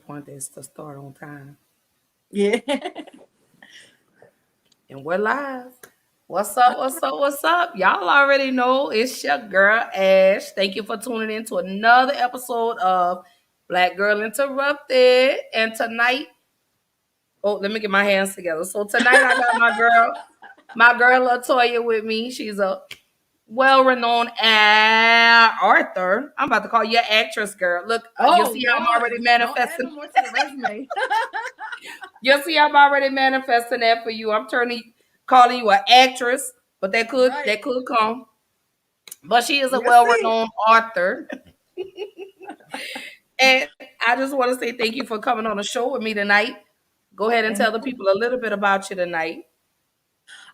want this to start on time. Yeah. And we're live. What's up? What's up? What's up? Y'all already know it's your girl Ash. Thank you for tuning in to another episode of Black Girl Interrupted. And tonight, oh, let me get my hands together. So tonight I got my girl Latoya with me. She's a well-renowned author. I'm about to call you an actress, girl. Look, you Oh see how I'm Lord, already don't add no manifesting. more to the resume. You see, I'm already manifesting that for you. I'm calling you an actress, but Right. that could come. But she is a We'll see. well-renowned author, and I just want to say thank you for coming on the show with me tonight. Go ahead and tell the people a little bit about you tonight.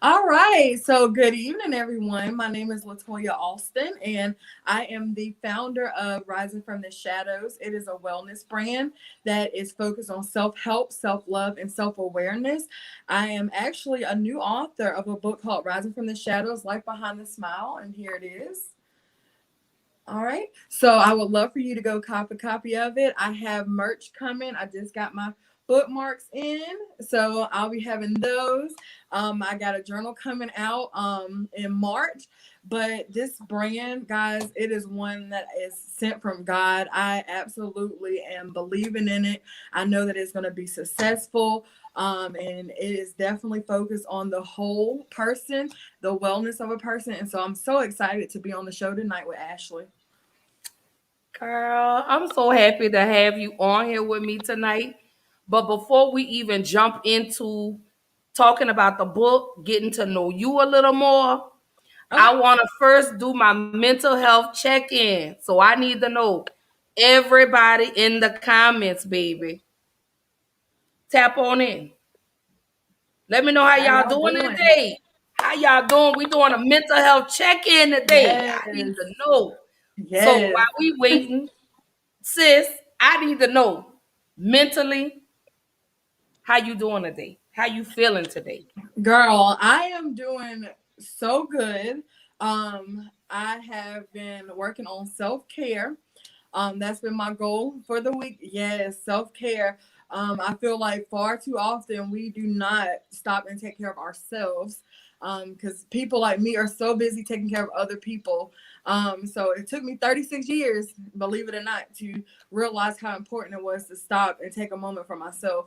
All right. So, good evening, everyone. My name is Latoya Alston, and I am the founder of Rising from the Shadows. It is a wellness brand that is focused on self help, self love, and self awareness. I am actually a new author of a book called Rising from the Shadows Life Behind the Smile, and here it is. All right. So I would love for you to go cop a copy of it. I have merch coming. I just got my bookmarks in. So I'll be having those. I got a journal coming out in March. But this brand, guys, it is one that is sent from God. I absolutely am believing in it. I know that it's going to be successful. And it is definitely focused on the whole person, the wellness of a person. And so I'm so excited to be on the show tonight with Ashley. Girl, I'm so happy to have you on here with me tonight. But before we even jump into talking about the book, getting to know you a little more, Okay. I want to first do my mental health check in. So I need to know everybody in the comments, baby. Tap on in. Let me know how How y'all y'all doing doing? today. How y'all doing? We doing a mental health check in today. I need Yes. to know. So while Yes. we waiting, sis, I need to know mentally how you doing today. How you feeling today? Girl, I am doing so good. I have been working on self-care. That's been my goal for the week. Yes, self-care. I feel like far too often we do not stop and take care of ourselves. Because people like me are so busy taking care of other people. So it took me 36 years, believe it or not, to realize how important it was to stop and take a moment for myself.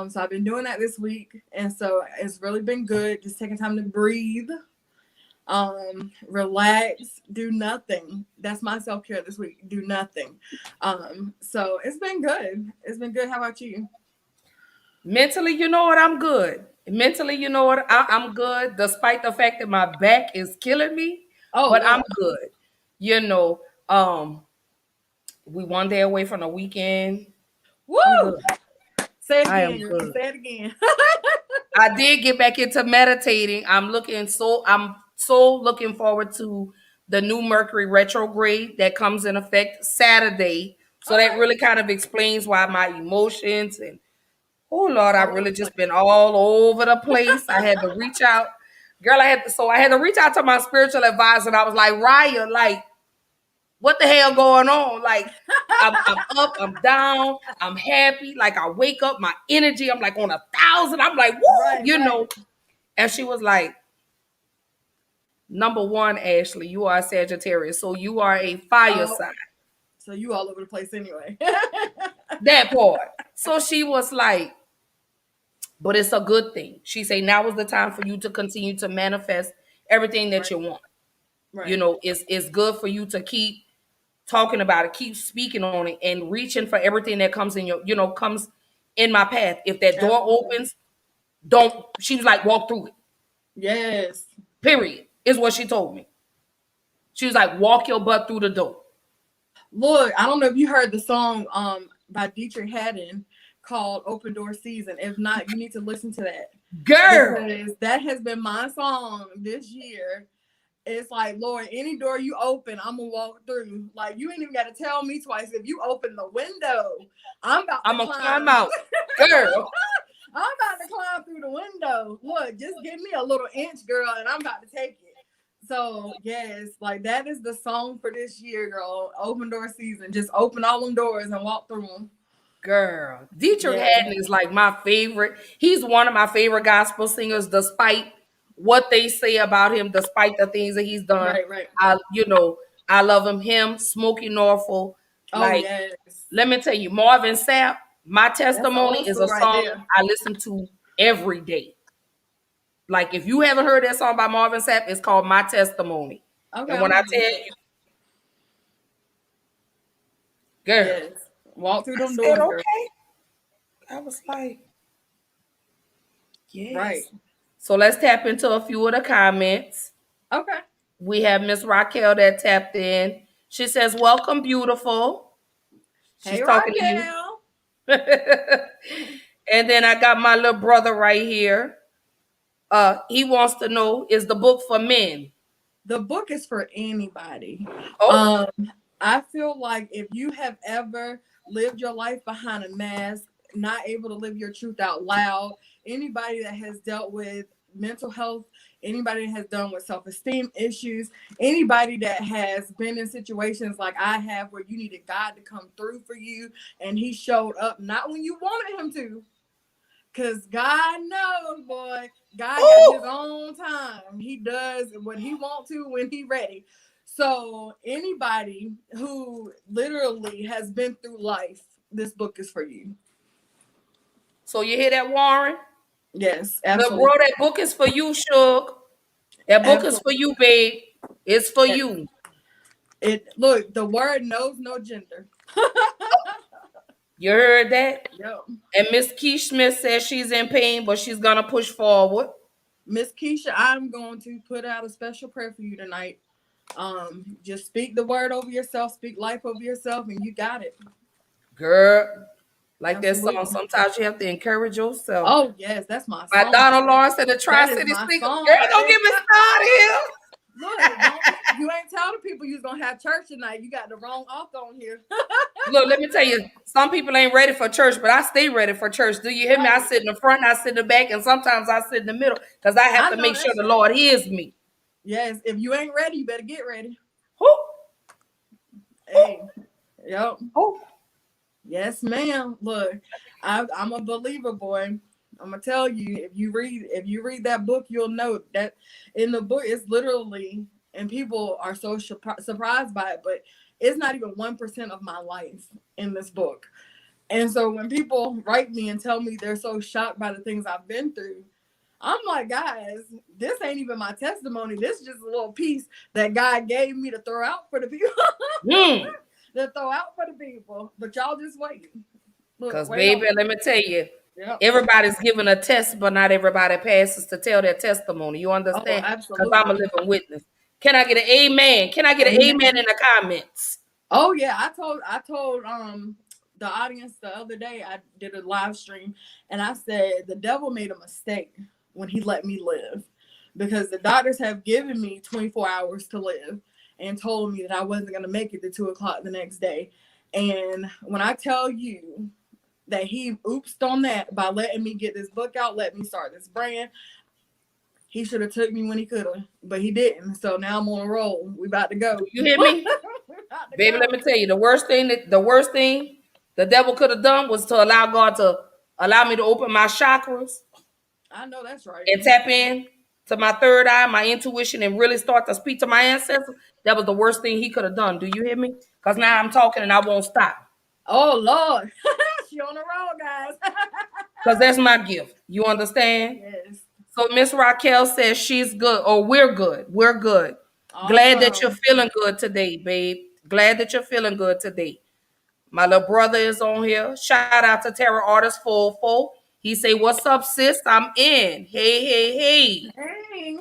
So I've been doing that this week, and so it's really been good. Just taking time to breathe, relax, do nothing. That's my self care this week. Do nothing. So it's been good. It's been good. How about you? Mentally, you know what? I'm good. Mentally, you know what? I'm good, despite the fact that my back is killing me, Oh but I'm Lord, good. You know, um, we one day away from the weekend. I'm woo! good. Say it I am again, girl. good. Say it again. I did get back into meditating. I'm so looking forward to the new Mercury Retrograde that comes in effect Saturday. So that Okay. really kind of explains why my emotions and oh Lord, I've All over really the just place. been all over the place. I had to reach out. Girl, I had to reach out to my spiritual advisor and I was like, Raya, like, what the hell going on? Like, I'm up, I'm down, I'm happy. Like I wake up, my energy, I'm like on 1,000. I'm like, woo, Right, you right. know. And she was like, number one, Ashley, you are a Sagittarius. So you are a fire Oh, sign. so you all over the place anyway. That part. So she was like, but it's a good thing. She said, now is the time for you to continue to manifest everything that Right, you want. You right. know, it's good for you to keep talking about it, keep speaking on it, and reaching for everything that comes in comes in my path. If that door Absolutely. opens, don't, she was like, walk through it. Yes. Period. Is what she told me. She was like, walk your butt through the door. Look, I don't know if you heard the song by Dietrich Haddon called Open Door Season. If not, you need to listen to that Girl, because that has been my song this year. It's like, Lord, any door you open, I'm gonna walk through. Like you ain't even gotta tell me twice. If you open the window, I'm about I'm to gonna climb climb. out. Girl, I'm about to climb through the window. Look, just give me a little inch, girl, and I'm about to take it. So yes, like that is the song for this year, girl. Open door season. Just open all them doors and walk through them. Girl, Dietrich Yes. Haddon is like my favorite. He's one of my favorite gospel singers, despite what they say about him, despite the things that he's done. Right, right. I love him. Him, Smokey Norfolk. Oh Like, yes. let me tell you, Marvin Sapp, My That's Testimony old is school a right song there. I listen to every day. Like, if you haven't heard that song by Marvin Sapp, it's called My Testimony. Okay, And I'm when I gonna tell look it up. you, girl, Yes. Walk through I them said, doors, girl. okay. I was like, Right. yes. So let's tap into a few of the comments. Okay. We have Miss Raquel that tapped in. She says, welcome, beautiful. She's Hey talking to you. Raquel. And then I got my little brother right here. He wants to know, is the book for men? The book is for anybody. Oh, Um, I feel like if you have ever lived your life behind a mask, not able to live your truth out loud, anybody that has dealt with mental health, anybody that has done with self-esteem issues, anybody that has been in situations like I have where you needed God to come through for you and he showed up not when you wanted him to, because God knows, boy, God got his oh. own time. He does what he wants to when he ready. So anybody who literally has been through life, this book is for you. So you hear that, Warren? Yes, The bro, absolutely. that book is for you, Suge. That book is for Absolutely. you, babe. It's for Yes. you. It look, the word knows no gender. You heard that? Yep. And Miss Keish Smith says she's in pain, but she's gonna push forward. Miss Keisha, I'm going to put out a special prayer for you tonight. Just speak the word over yourself, speak life over yourself, and you got it. Girl, like that song, Absolutely. sometimes you have to encourage yourself. Oh yes, that's my By song. Donald Lawrence and the That is Tri-City my Singers. song Girl, right don't there. get me started here. Look, don't, you ain't telling people you're gonna have church tonight. You got the wrong author on here. Look, let me tell you, some people ain't ready for church, but I stay ready for church. Do you hear me? I Right. sit in the front, I sit in the back, and sometimes I sit in the middle because I have I to know make sure that's the right. Lord hears me. Yes, if you ain't ready, you better get ready. Who? Hey, yep. Who? Yes, ma'am. Look, I'm a believer, boy. I'm gonna tell you, if you read that book, you'll know that in the book it's literally, and people are so surprised by it, but it's not even 1% of my life in this book. And so when people write me and tell me they're so shocked by the things I've been through, I'm like, guys, this ain't even my testimony. This is just a little piece that God gave me to throw out for the people. Hmm. To throw out for the people. But y'all just wait. Look, Because, wait on baby, it. let me tell you, Yep. everybody's given a test, but not everybody passes to tell their testimony. You Oh, understand? Because I'm a absolutely. living witness. Can I get an amen? Can I get an amen Amen. in the comments? Oh yeah, I told the audience the other day, I did a live stream and I said the devil made a mistake when he let me live, because the doctors have given me 24 hours to live and told me that I wasn't going to make it to 2 o'clock the next day. And when I tell you that he oopsed on that by letting me get this book out, let me start this brand, he should have took me when he could have, but he didn't. So now I'm on a roll. We about to Do go. you hear me? We about to Baby, let go. me tell you, the worst thing the devil could have done was to allow God to allow me to open my chakras I know that's right. and tap in to my third eye, my intuition, and really start to speak to my ancestors. That was the worst thing he could have done. Do you hear me? Because now I'm talking and I won't stop. Oh Lord, she on the road, guys. Because that's my gift. You understand? Yes. So Miss Raquel says she's good, or we're good. We're good. Glad that you're Awesome. feeling good today, babe. Glad that you're feeling good today. My little brother is on here. Shout out to Terror Artist 44. He say, "What's up, sis? I'm in. Hey, hey, hey." Hey.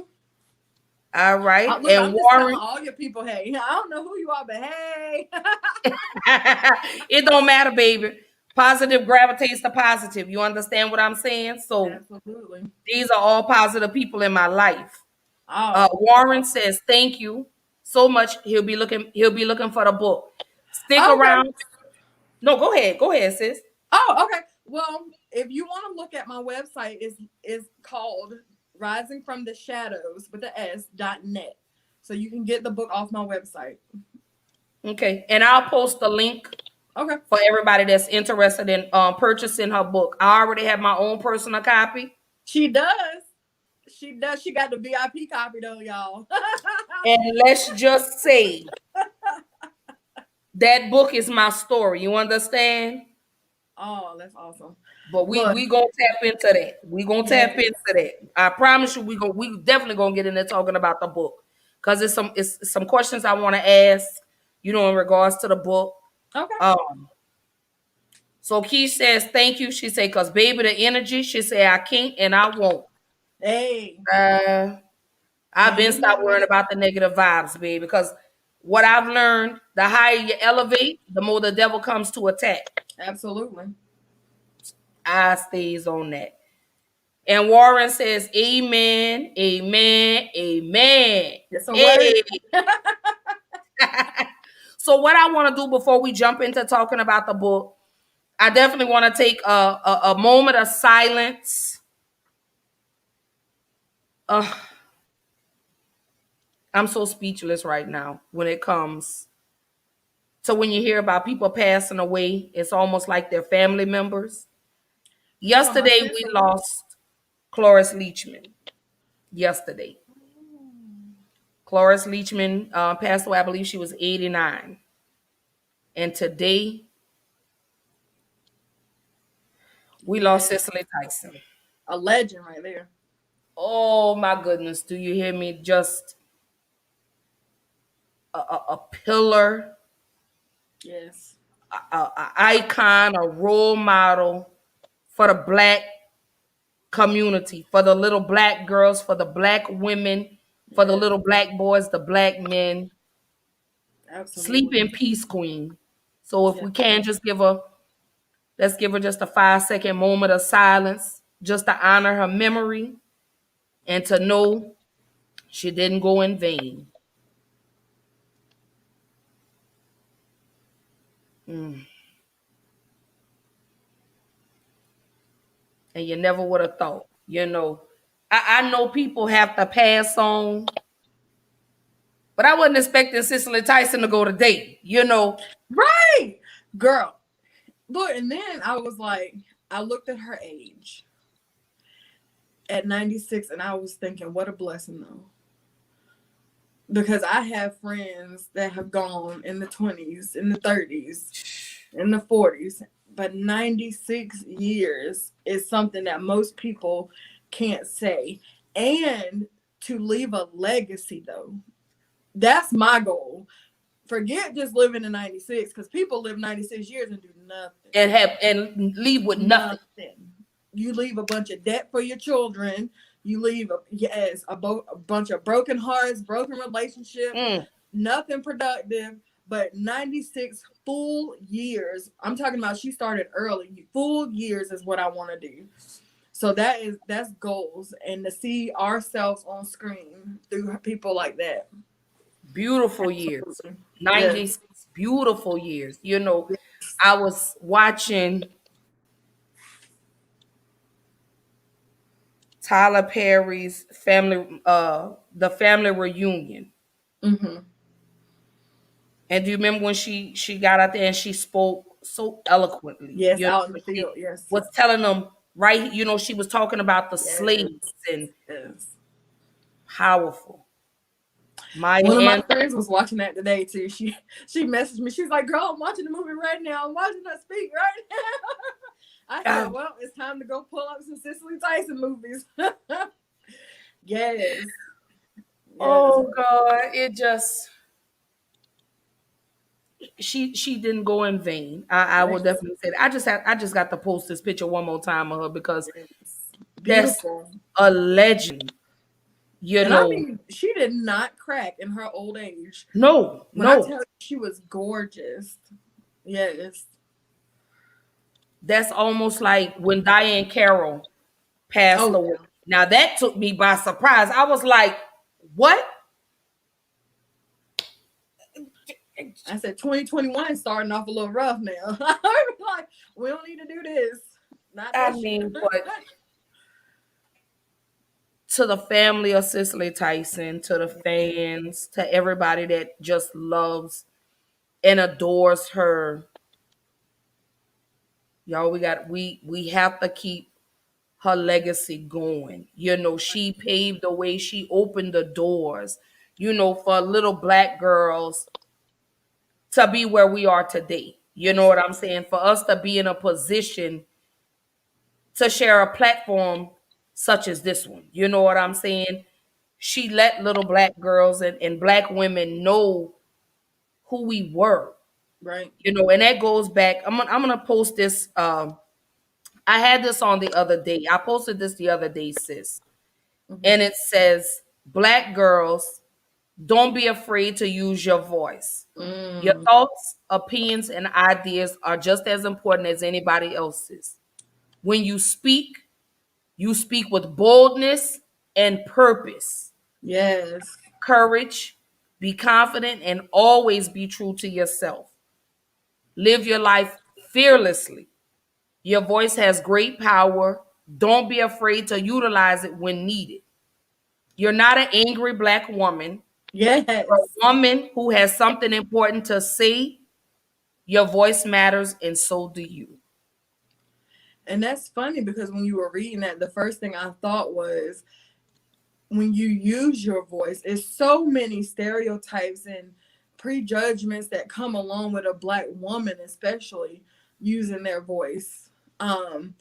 All right. Look, And I'm just telling Warren, all your people, hey. I don't know who you are, but hey. it don't matter, baby. Positive gravitates to positive. You understand what I'm saying? So Absolutely. these are all positive people in my life. Oh. Warren says, "Thank you so much." He'll be looking for the book. Stick Okay. around. No, go ahead. Go ahead, sis. Oh, okay. Well, if you want to look at my website, is called Rising from the Shadows with the S.net. So you can get the book off my website. Okay. And I'll post the link Okay. for everybody that's interested in purchasing her book. I already have my own personal copy. She does. She does. She got the VIP copy though, y'all. And let's just say that book is my story. You understand? Oh, that's awesome. But we Look, we gonna tap into that. We gonna tap yes, into that. I promise you, we definitely gonna get in there talking about the book because it's some questions I want to ask. In regards to the book. okay. Um. So Key says thank you. She said, "Cause baby, the energy." She said, "I can't and I won't." Hey, Uh, I've can't been do stopped nothing with worrying it. about the negative vibes, baby. Because what I've learned, the higher you elevate, the more the devil comes to attack. Absolutely. I stays on that. And Warren says, Amen, Amen, Amen. It's a word. Hey. So, what I want to do before we jump into talking about the book, I definitely want to take a moment of silence. Uh, I'm so speechless right now when it comes to when you hear about people passing away. It's almost like they're family members. You talking about Yesterday, we Cicely? lost Cloris Leachman. Yesterday. Cloris Leachman passed away. I believe she was 89. And today, we Yeah, lost Cicely Tyson. a legend right there. Oh my goodness. Do you hear me? Just a pillar, Yes. a icon, a role model for the black community, for the little black girls, for the black women, for the Yes. little black boys, the black men. Sleep Absolutely. in peace, Queen. So if Yeah. we can just let's give her just a 5-second moment of silence, just to honor her memory and to know she didn't go in vain. Mm. And you never would have thought, I know people have to pass on, but I wasn't expecting Cicely Tyson to go today. Right, girl. Look, and then I was like, I looked at her age at 96, and I was thinking, what a blessing, though. Because I have friends that have gone in the 20s, in the 30s, in the 40s, but 96 years is something that most people can't say. And to leave a legacy, though, that's my goal. Forget just living to 96, because people live 96 years and do nothing. And leave with nothing. Nothing. You leave a bunch of debt for your children. You leave a bunch of broken hearts, broken relationships, Mm. nothing productive. But 96 full years. I'm talking about she started early. Full years is what I want to do. So that's goals, and to see ourselves on screen through people like that. Beautiful years. Absolutely. Yes. 96 beautiful years. I was watching Tyler Perry's the family reunion. Mm-hmm. And do you remember when she got out there and she spoke so eloquently? Yes, out in the She field. Yes. was telling them, right, she was talking about the Yes. slaves and Yes. powerful. Maya One of my and friends was watching that today too. She messaged me. She's like, "Girl, I'm watching the movie right now. I'm watching her speak right now." I said, "Well, it's time to go pull up some Cicely Tyson movies." Yes. Yes. oh God, it just she didn't go in vain. I will Yes. definitely say that. I just got to post this picture one more time of her because Yes. that's Beautiful. a legend. You And I know, mean, she did not crack in her old age. no, When I no, tell you, she was gorgeous. Yes. that's almost like when Diane Carroll passed Oh away. yeah. Now that took me by surprise. I was like, what? I said 2021 starting off a little rough now. I was like, we don't need to do this. Not I this year. mean, but to the family of Cicely Tyson, to the fans, to everybody that just loves and adores her, Y'all, we have to keep her legacy going. She paved the way, she opened the doors, for little black girls to be where we are today. You know what I'm saying? For us to be in a position to share a platform such as this one. You know what I'm saying? She let little black girls and black women know who we were. Right. And that goes back. I'm gonna post this. I had this on the other day. I posted this the other day, sis. Mm-hmm. And it says, Black girls, don't be afraid to use your voice. Your Mm. thoughts, opinions, and ideas are just as important as anybody else's. When you speak with boldness and purpose, Yes. courage, be confident, and always be true to yourself. Live your life fearlessly. Your voice has great power. Don't be afraid to utilize it when needed. You're not an angry black woman. You're Yes. a woman who has something important to say. Your voice matters, and so do you. And that's funny because when you were reading that, the first thing I thought was when you use your voice, it's so many stereotypes and prejudgments that come along with a black woman, especially using their voice. Um,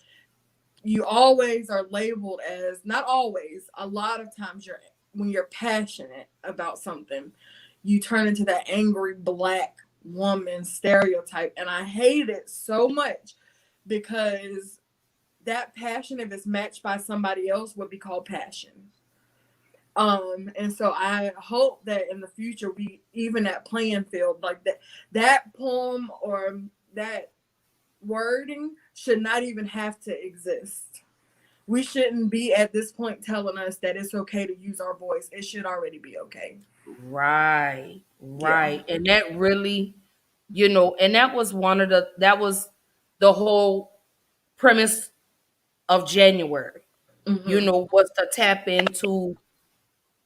you always are labeled as, not always, a lot of times when you're passionate about something, you turn into that angry black woman stereotype. And I hate it so much because that passion, if it's matched by somebody else, would be called passion. And so I hope that in the future we even that playing field, like that poem or that wording should not even have to exist. We shouldn't be at this point telling us that it's okay to use our voice. It should already be okay. Right, Yeah. right. And that really, and that was the whole premise of January, Mm-hmm. was to tap into,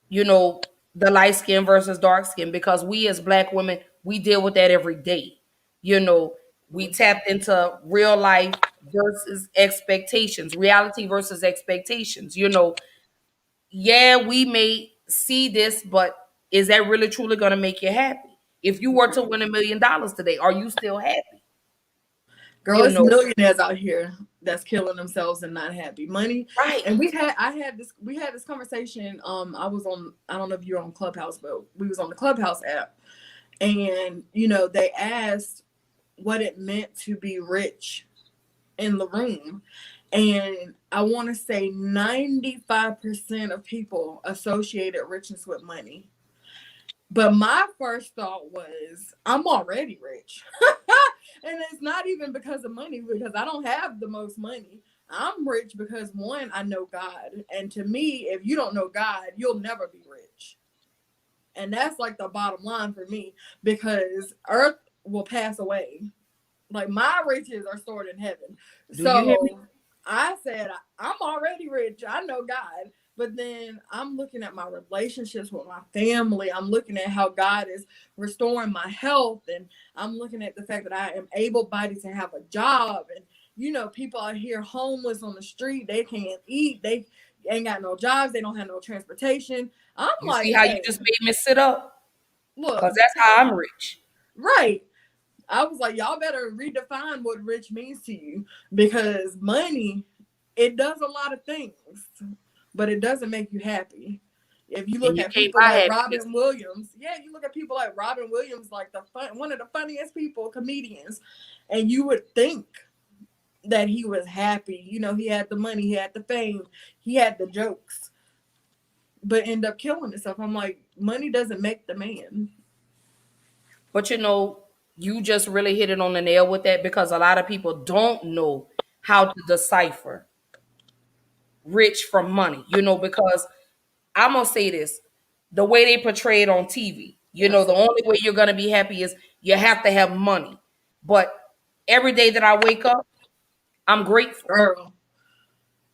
you know, the light skin versus dark skin, because we as black women, we deal with that every day. You know, we tapped into real life versus expectations, reality versus expectations. Yeah, we may see this, but is that really truly going to make you happy? If you were to win $1 million today, are you still happy? Girl, You it's know, millionaires out here that's killing themselves and not happy. Money. right. And we had this conversation. I don't know if you're on Clubhouse, but we was on the Clubhouse app. And, they asked what it meant to be rich in the room. And I want to say 95% of people associated richness with money. But my first thought was, I'm already rich. And it's not even because of money, because I don't have the most money. I'm rich because, one, I know God. And to me, if you don't know God, you'll never be rich. And that's like the bottom line for me, because earth will pass away. Like my riches are stored in heaven. Do you hear me? So I said, I'm already rich. I know God. But then I'm looking at my relationships with my family. I'm looking at how God is restoring my health. And I'm looking at the fact that I am able bodied to have a job. And, people are here homeless on the street. They can't eat. They ain't got no jobs. They don't have no transportation. I'm You see like, how you hey, just made me sit up? look, Because that's how I'm rich. right. I was like, y'all better redefine what rich means to you, because money, it does a lot of things, but it doesn't make you happy. If you And look you at can't people buy like happiness. Robin Williams, yeah, you look at people like Robin Williams, like one of the funniest people, comedians, and you would think that he was happy. He had the money, he had the fame, he had the jokes, but end up killing himself. I'm like, money doesn't make the man. But you just really hit it on the nail with that, because a lot of people don't know how to decipher rich from money, because I'm going to say this, the way they portray it on TV, the Absolutely, only way you're going to be happy is you have to have money. But every day that I wake up, I'm grateful. girl.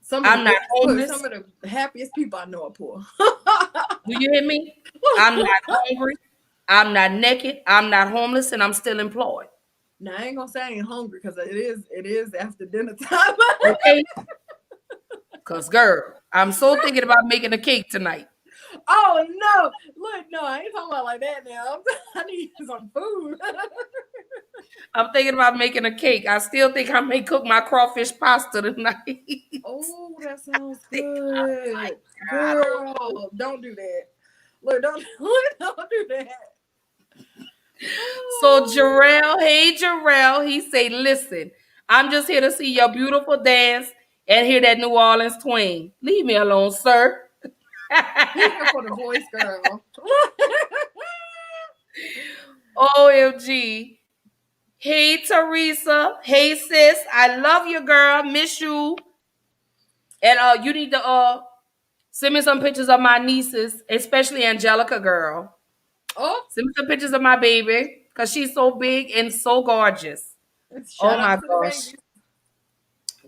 Some of the I'm not richest, look, homeless. some of the happiest people I know are poor. Do you hear me? I'm not hungry. I'm not naked. I'm not homeless, and I'm still employed. Now I ain't gonna say I ain't hungry because it is after dinner time. Okay? Cause girl, I'm so thinking about making a cake tonight. Oh no! Look, no, I ain't talking about like that now. I need some food. I'm thinking about making a cake. I still think I may cook my crawfish pasta tonight. Oh, that sounds Think I'm good, like, I don't know. girl. Don't do that. Look, don't look, don't do that. So Oh, Jarrell, hey Jarrell, he say, listen, I'm just here to see your beautiful dance and hear that New Orleans twang. Leave me alone, sir. he here for the voice, girl. OMG. Hey Teresa. Hey sis. I love you, girl. Miss you. And you need to send me some pictures of my nieces, especially Angelica, girl. Oh, Send me some pictures of my baby. Cause she's so big and so gorgeous. Oh shout my out to the gosh. babies.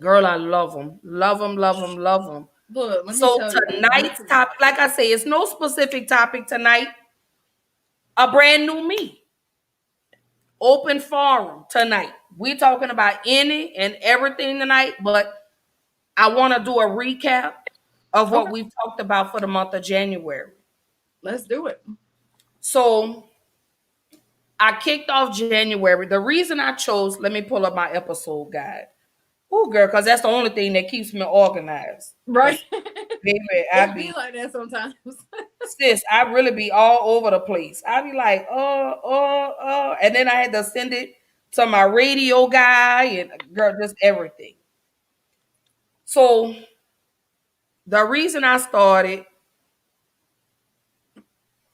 Girl, I love them. Love them, love them, love them. Look, let me So tell you, tonight's topic, like I say, it's no specific topic tonight. A brand new me. Open forum tonight. We talking about any and everything tonight, but I want to do a recap of what okay, we've talked about for the month of January. let's do it. So I kicked off January. The reason I chose, let me pull up my episode guide. Oh, girl, because that's the only thing that keeps me organized. Right? Because, baby, I It be be like that sometimes. sis, I really be all over the place. I be like, and then I had to send it to my radio guy and girl, just everything. So the reason I started,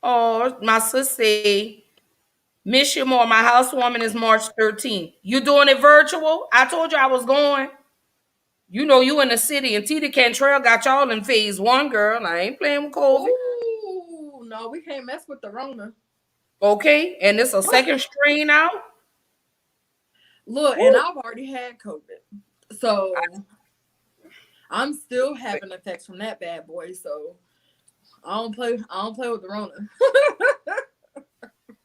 my sis say, Miss you more. My housewarming is March 13th. You doing it virtual? I told you I was going. You know you in the city and Tita Cantrell got y'all in phase one, girl. I ain't playing with COVID. Oh no, we can't mess with the Rona. Okay? And it's a second strain out. Look, and Woo. I've already had COVID, so I'm still having effects from that bad boy. So I don't play with the Rona.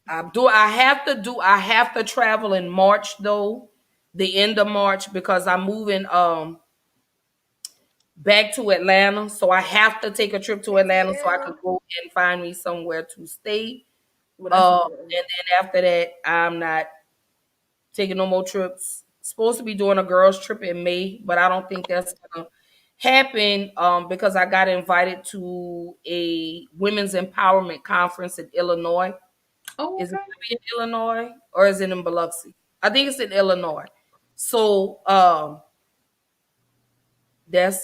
I have to travel in March though, the end of March because I'm moving back to Atlanta. So I have to take a trip to Atlanta so I can Yeah. go and find me somewhere to stay. Well, that's And important. then after that, I'm not taking no more trips. Supposed to be doing a girls trip in May, but I don't think that's gonna happen because I got invited to a women's empowerment conference in Illinois. Oh, Is it okay. gonna be in Illinois or is it in Biloxi? I think it's in Illinois. So that's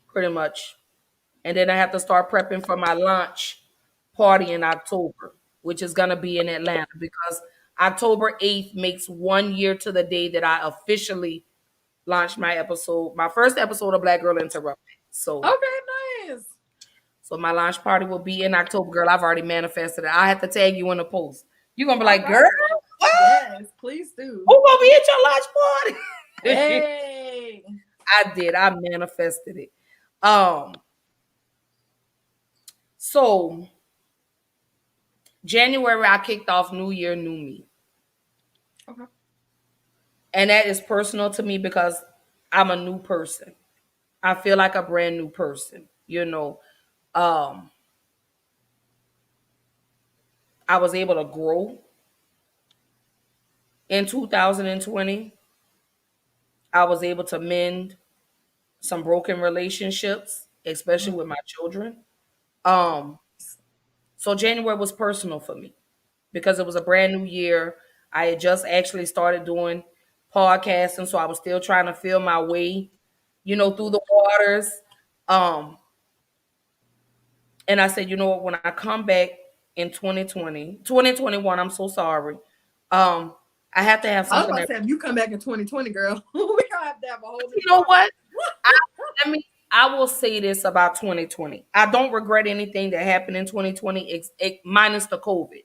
pretty much. And then I have to start prepping for my launch party in October, which is gonna be in Atlanta because October 8th makes 1 year to the day that I officially launched my first episode of Black Girl Interrupted. Okay, nice. So my launch party will be in October, girl. I've already manifested it. I have to tag you in the post. You're gonna be All like, girl, right. what? Yes, please do. Who gonna be at your launch party? Hey. I did. I manifested it. Um, so January I kicked off New Year, New Me. Okay. And that is personal to me because I'm a new person. I feel like a brand new person. Um, I was able to grow in 2020. I was able to mend some broken relationships, especially with my children. Um, so January was personal for me because it was a brand new year. I had just actually started doing podcasting, so I was still trying to feel my way, through the waters. Um, and I said, you know what, when I come back in 2021, I'm so sorry. Um, I have to have I was something about to that, say, if you come back in 2020, girl, we gonna have to have a whole new you know party. what? I, I will say this about 2020. I don't regret anything that happened in 2020, minus the COVID,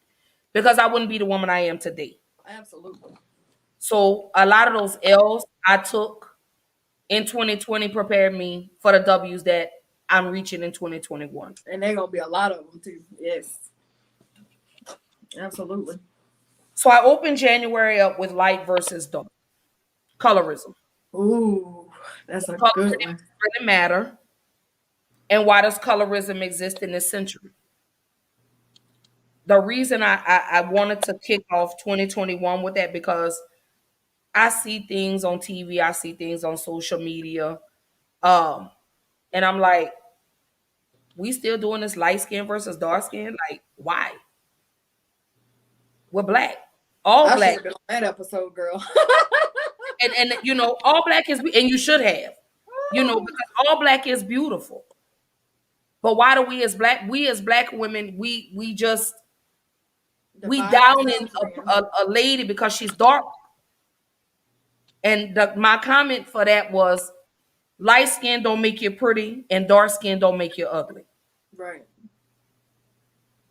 because I wouldn't be the woman I am today. Absolutely. So a lot of those L's I took in 2020 prepared me for the W's that I'm reaching in 2021. And there gonna be a lot of them too. Yes, absolutely. So I opened January up with light versus dark. Colorism. Ooh, that's Does a color good one. really matter? And why does colorism exist in this century? The reason I wanted to kick off 2021 with that because I see things on TV, I see things on social media, um, and I'm like, we still doing this light skin versus dark skin? Like, why? We're black, all I should black, have been on that episode, girl. and all black is, and you should have, because all black is beautiful. But why do we as black women, we just we Define downing ourselves, man. a lady because she's dark? And my comment for that was light skin don't make you pretty and dark skin don't make you ugly. Right.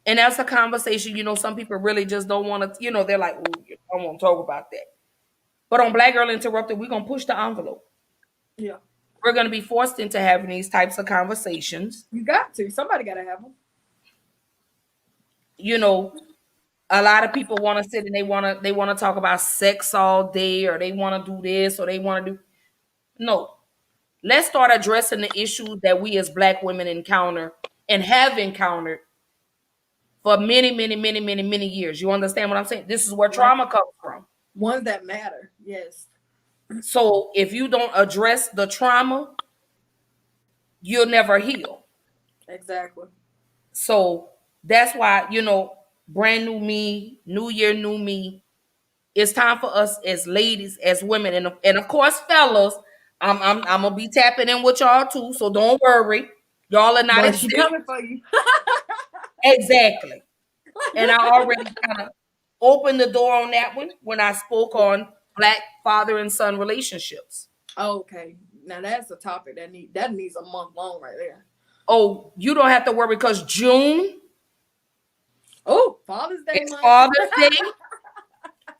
And that's a conversation, some people really just don't want to, they're like, "Ooh, I don't want to talk about that." But on Black Girl Interrupted, we're going to push the envelope. Yeah. We're going to be forced into having these types of conversations. You got to. Somebody got to have them. You know, a lot of people want to sit and they want to talk about sex all day, or they want to do this, or they want to do. No. Let's start addressing the issues that we as black women encounter and have encountered for many, many, many, many, many years. You understand what I'm saying? This is where Right. trauma comes from. Ones that matter. Yes. So if you don't address the trauma, you'll never heal. Exactly. So that's why, brand new me, new year, new me. It's time for us as ladies, as women, and of course, fellas. I'm gonna be tapping in with y'all too, so don't worry. Y'all are not But she exempt. coming for you. Exactly. And I already kind of opened the door on that one when I spoke on black father and son relationships. Okay. Now that's a topic that needs a month long right there. Oh, you don't have to worry because June Oh, Father's Day is month. Father's Day.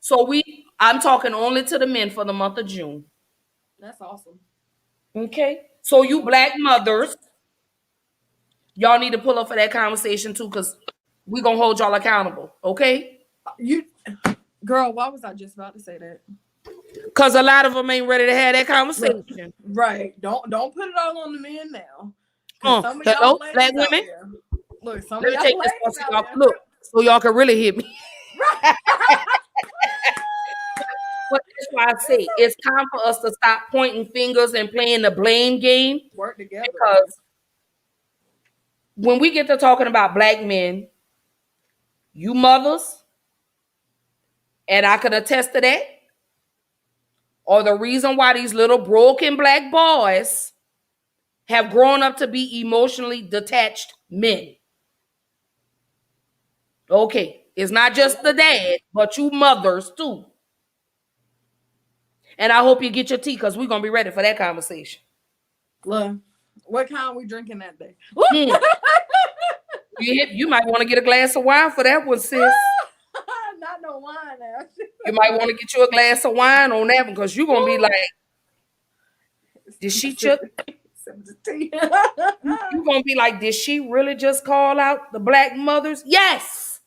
So I'm talking only to the men for the month of June. That's awesome. Okay. So you black mothers, y'all need to pull up for that conversation too, because we're gonna hold y'all accountable. Okay. You girl, why was I just about to say that? Because a lot of them ain't ready to have that Look, conversation. right. Don't put it all on the men now. Because some of y'all Hello, black ladies out women. there. Look, some Let of me y'all take this one ladies so out y'all there. look, so y'all can really hear me. Right. But that's why I say it's time for us to stop pointing fingers and playing the blame game. Work together, man. Because when we get to talking about black men, you mothers, and I could attest to that, are the reason why these little broken black boys have grown up to be emotionally detached men. Okay, it's not just the dad, but you mothers too. And I hope you get your tea because we're gonna be ready for that conversation. Look, what kind we drinking that day? Hmm. You might want to get a glass of wine for that one, sis. Not no wine now. You might want to get you a glass of wine on that one because you're gonna be like, did she just? You're gonna be like, did she really just call out the black mothers? Yes,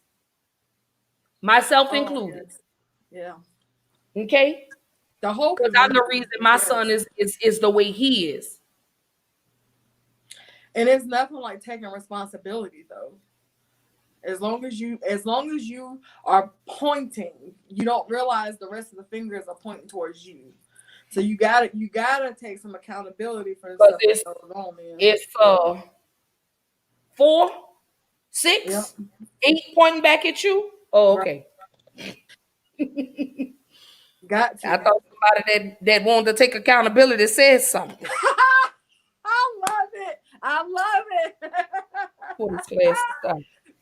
myself Oh included. yes. Yeah. Okay, The whole because I'm the community. reason my Yes. son is the way he is. And it's nothing like taking responsibility though. As long as you are pointing, you don't realize the rest of the fingers are pointing towards you. So you gotta take some accountability for the Because stuff that goes on, man. it's 4, 6, Yep. 8 pointing back at you. Oh, Right. okay. Got I to. thought somebody that wanted to take accountability said something. I love it. I love it. For this class stuff.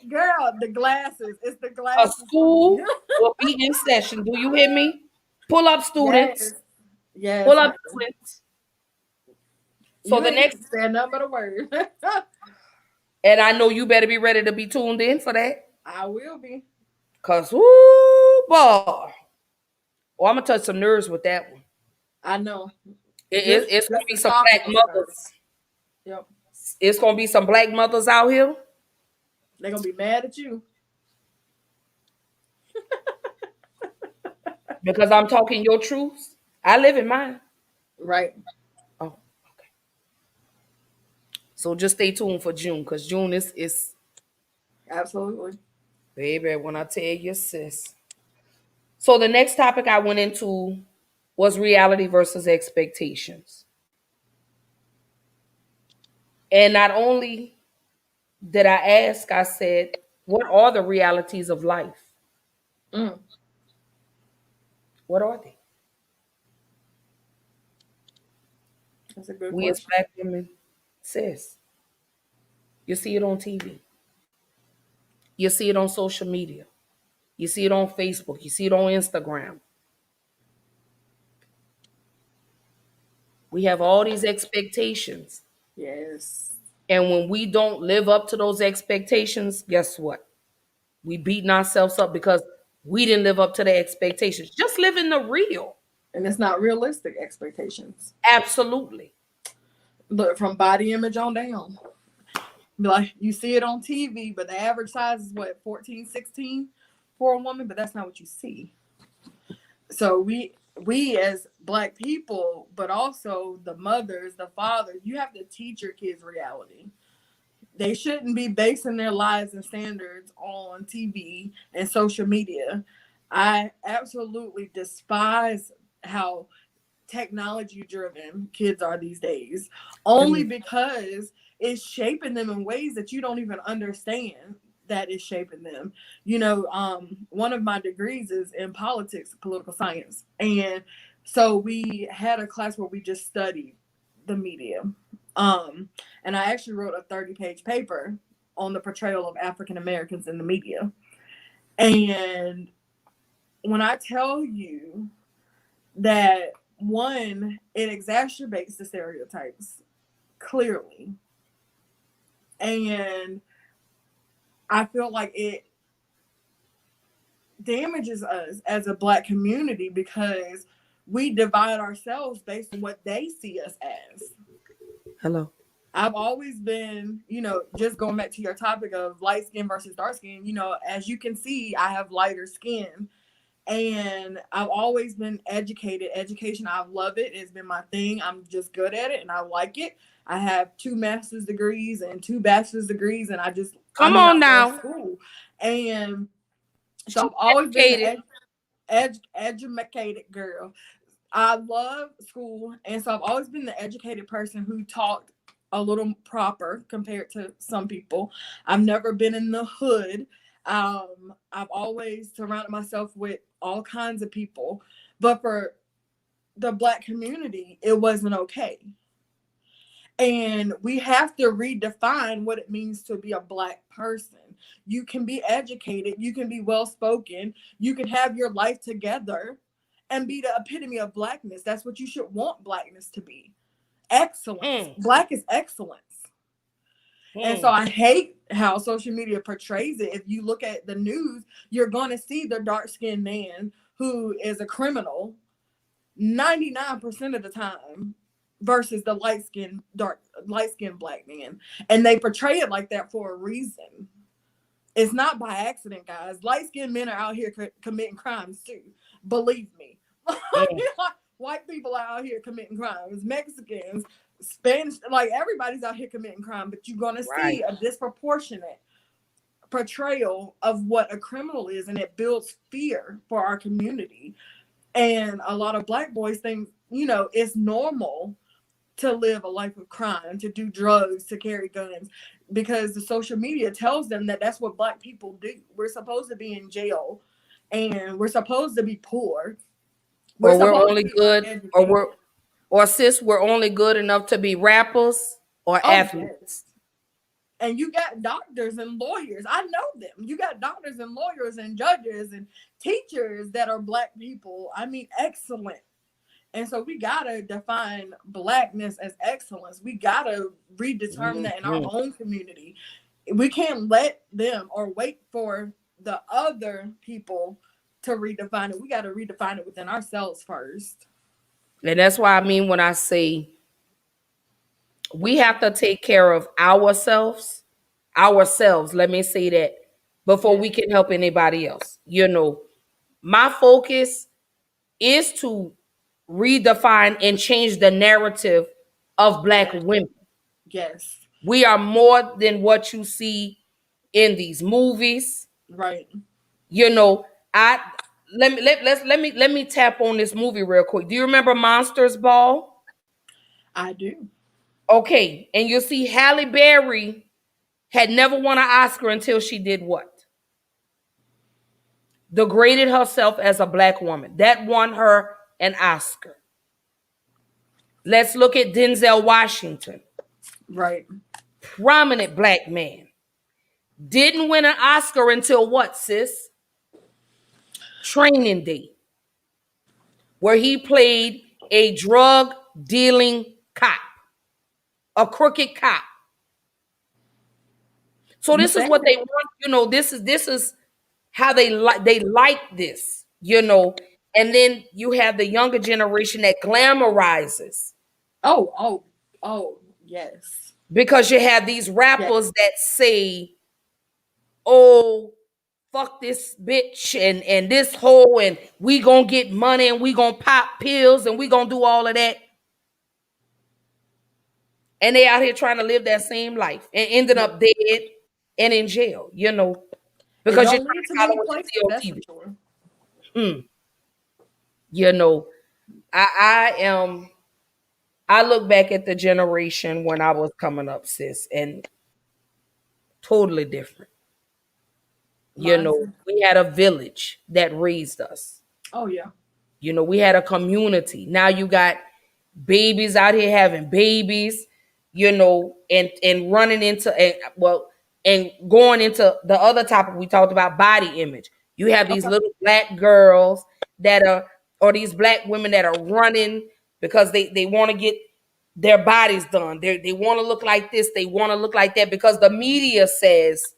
Girl, the glasses. It's the A glasses for me. school will be in session. Do you hear me? Pull up, students. Yes. Yes, Pull up, ma'am. students. So You the ain't next, saying nothing but a word. and I know you better be ready to be tuned in for that. I will be. Cause whoo boy. Oh, I'm gonna touch some nerves with that one. I know. It's gonna Just be the some topic black on nerves. mothers. Yep. It's gonna be some black mothers out here. They're gonna be mad at you. Because I'm talking your truths. I live in mine. Right. Oh, okay. So just stay tuned for June, because June is Absolutely. baby, when I tell you, sis. So the next topic I went into was reality versus expectations. And not only did I ask, I said, what are the realities of life? Mm, What are they? that's a good We as question. black women, sis, you see it on TV. You see it on social media. You see it on Facebook. You see it on Instagram. We have all these expectations. Yes. And when we don't live up to those expectations, guess what? We beating ourselves up because we didn't live up to the expectations. Just live in the real. And it's not realistic expectations. Absolutely. Look, from body image on down. Like you see it on TV, but the average size is what, 14, 16 for a woman, but that's not what you see. So we as black people, but also the mothers, the fathers, you have to teach your kids reality. They shouldn't be basing their lives and standards on TV and social media. I absolutely despise how technology driven kids are these days, only because it's shaping them in ways that you don't even understand that is shaping them. One of my degrees is in politics, political science. And so we had a class where we just studied the media. Um, and I actually wrote a 30-page paper on the portrayal of African Americans in the media. And when I tell you that, one, it exacerbates the stereotypes clearly. And I feel like it damages us as a black community because we divide ourselves based on what they see us as. Hello. I've always been, just going back to your topic of light skin versus dark skin, as you can see, I have lighter skin. And I've always been educated. Education, I love it. It's been my thing. I'm just good at it and I like it. I have 2 master's degrees and 2 bachelor's degrees, and Come I on love now. school. And so She I've always been educated. the educated girl. I love school, and so I've always been the educated person who talked a little proper compared to some people. I've never been in the hood. I've always surrounded myself with all kinds of people, but for the black community, it wasn't okay. And we have to redefine what it means to be a black person. You can be educated, you can be well spoken, you can have your life together and be the epitome of blackness. That's what you should want blackness to be. Excellence. Mm, Black is excellence. And so mm. I hate how social media portrays it. If you look at the news, you're going to see the dark skinned man who is a criminal 99% of the time versus the light skinned black man. And they portray it like that for a reason. It's not by accident, guys. Light skinned men are out here committing crimes too. Believe me. Mm. White people are out here committing crimes. Mexicans, Spanish, like everybody's out here committing crime, but you're going to see Right. a disproportionate portrayal of what a criminal is, and it builds fear for our community. And a lot of black boys think, it's normal to live a life of crime, to do drugs, to carry guns, because the social media tells them that that's what black people do. We're supposed to be in jail and we're supposed to be poor. We're Or we're supposed to only be good, uneducated. or sis, we're only good enough to be rappers or Oh, athletes. yes. And you got doctors and lawyers. I know them. You got doctors and lawyers and judges and teachers that are black people. I mean, excellent. And so we gotta define blackness as excellence. We gotta redetermine that in our Mhm. own community. We can't let them or wait for the other people to redefine it. We gotta redefine it within ourselves first. And that's why I mean when I say we have to take care of ourselves, let me say that, before Yeah. we can help anybody else. My focus is to redefine and change the narrative of Black Yes. women. Yes. We are more than what you see in these movies. Right. You know, I let me tap on this movie real quick. Do you remember Monsters Ball? I do. Okay, and you'll see Halle Berry had never won an Oscar until she did what? Degraded herself as a Black woman. That won her an Oscar. Let's look at Denzel Washington, Right. prominent Black man. Didn't win an Oscar until what, sis? Training Day, where he played a drug dealing cop, a crooked cop. So You this is saying what they it? want. This is how they like this. And then you have the younger generation that glamorizes, Oh, oh, oh, yes. because you have these Yes. rappers that say, "Oh, fuck this bitch and this hoe, and we gonna get money, and we gonna pop pills, and we gonna do all of that," and they out here trying to live that same life and ended Yep. up dead and in jail. It Because you're don't trying lead to to follow many what you places, see on that's for TV. sure. Mm. You know, I look back at the generation when I was coming up, sis, and totally different. Mine. We had a village that raised us. Oh yeah. We had a community. Now you got babies out here having babies, and running into and going into the other topic we talked about, body image. You have these Okay. little Black girls that are, or these Black women that are running because they want to get their bodies done. They want to look like this, they want to look like that, because the media says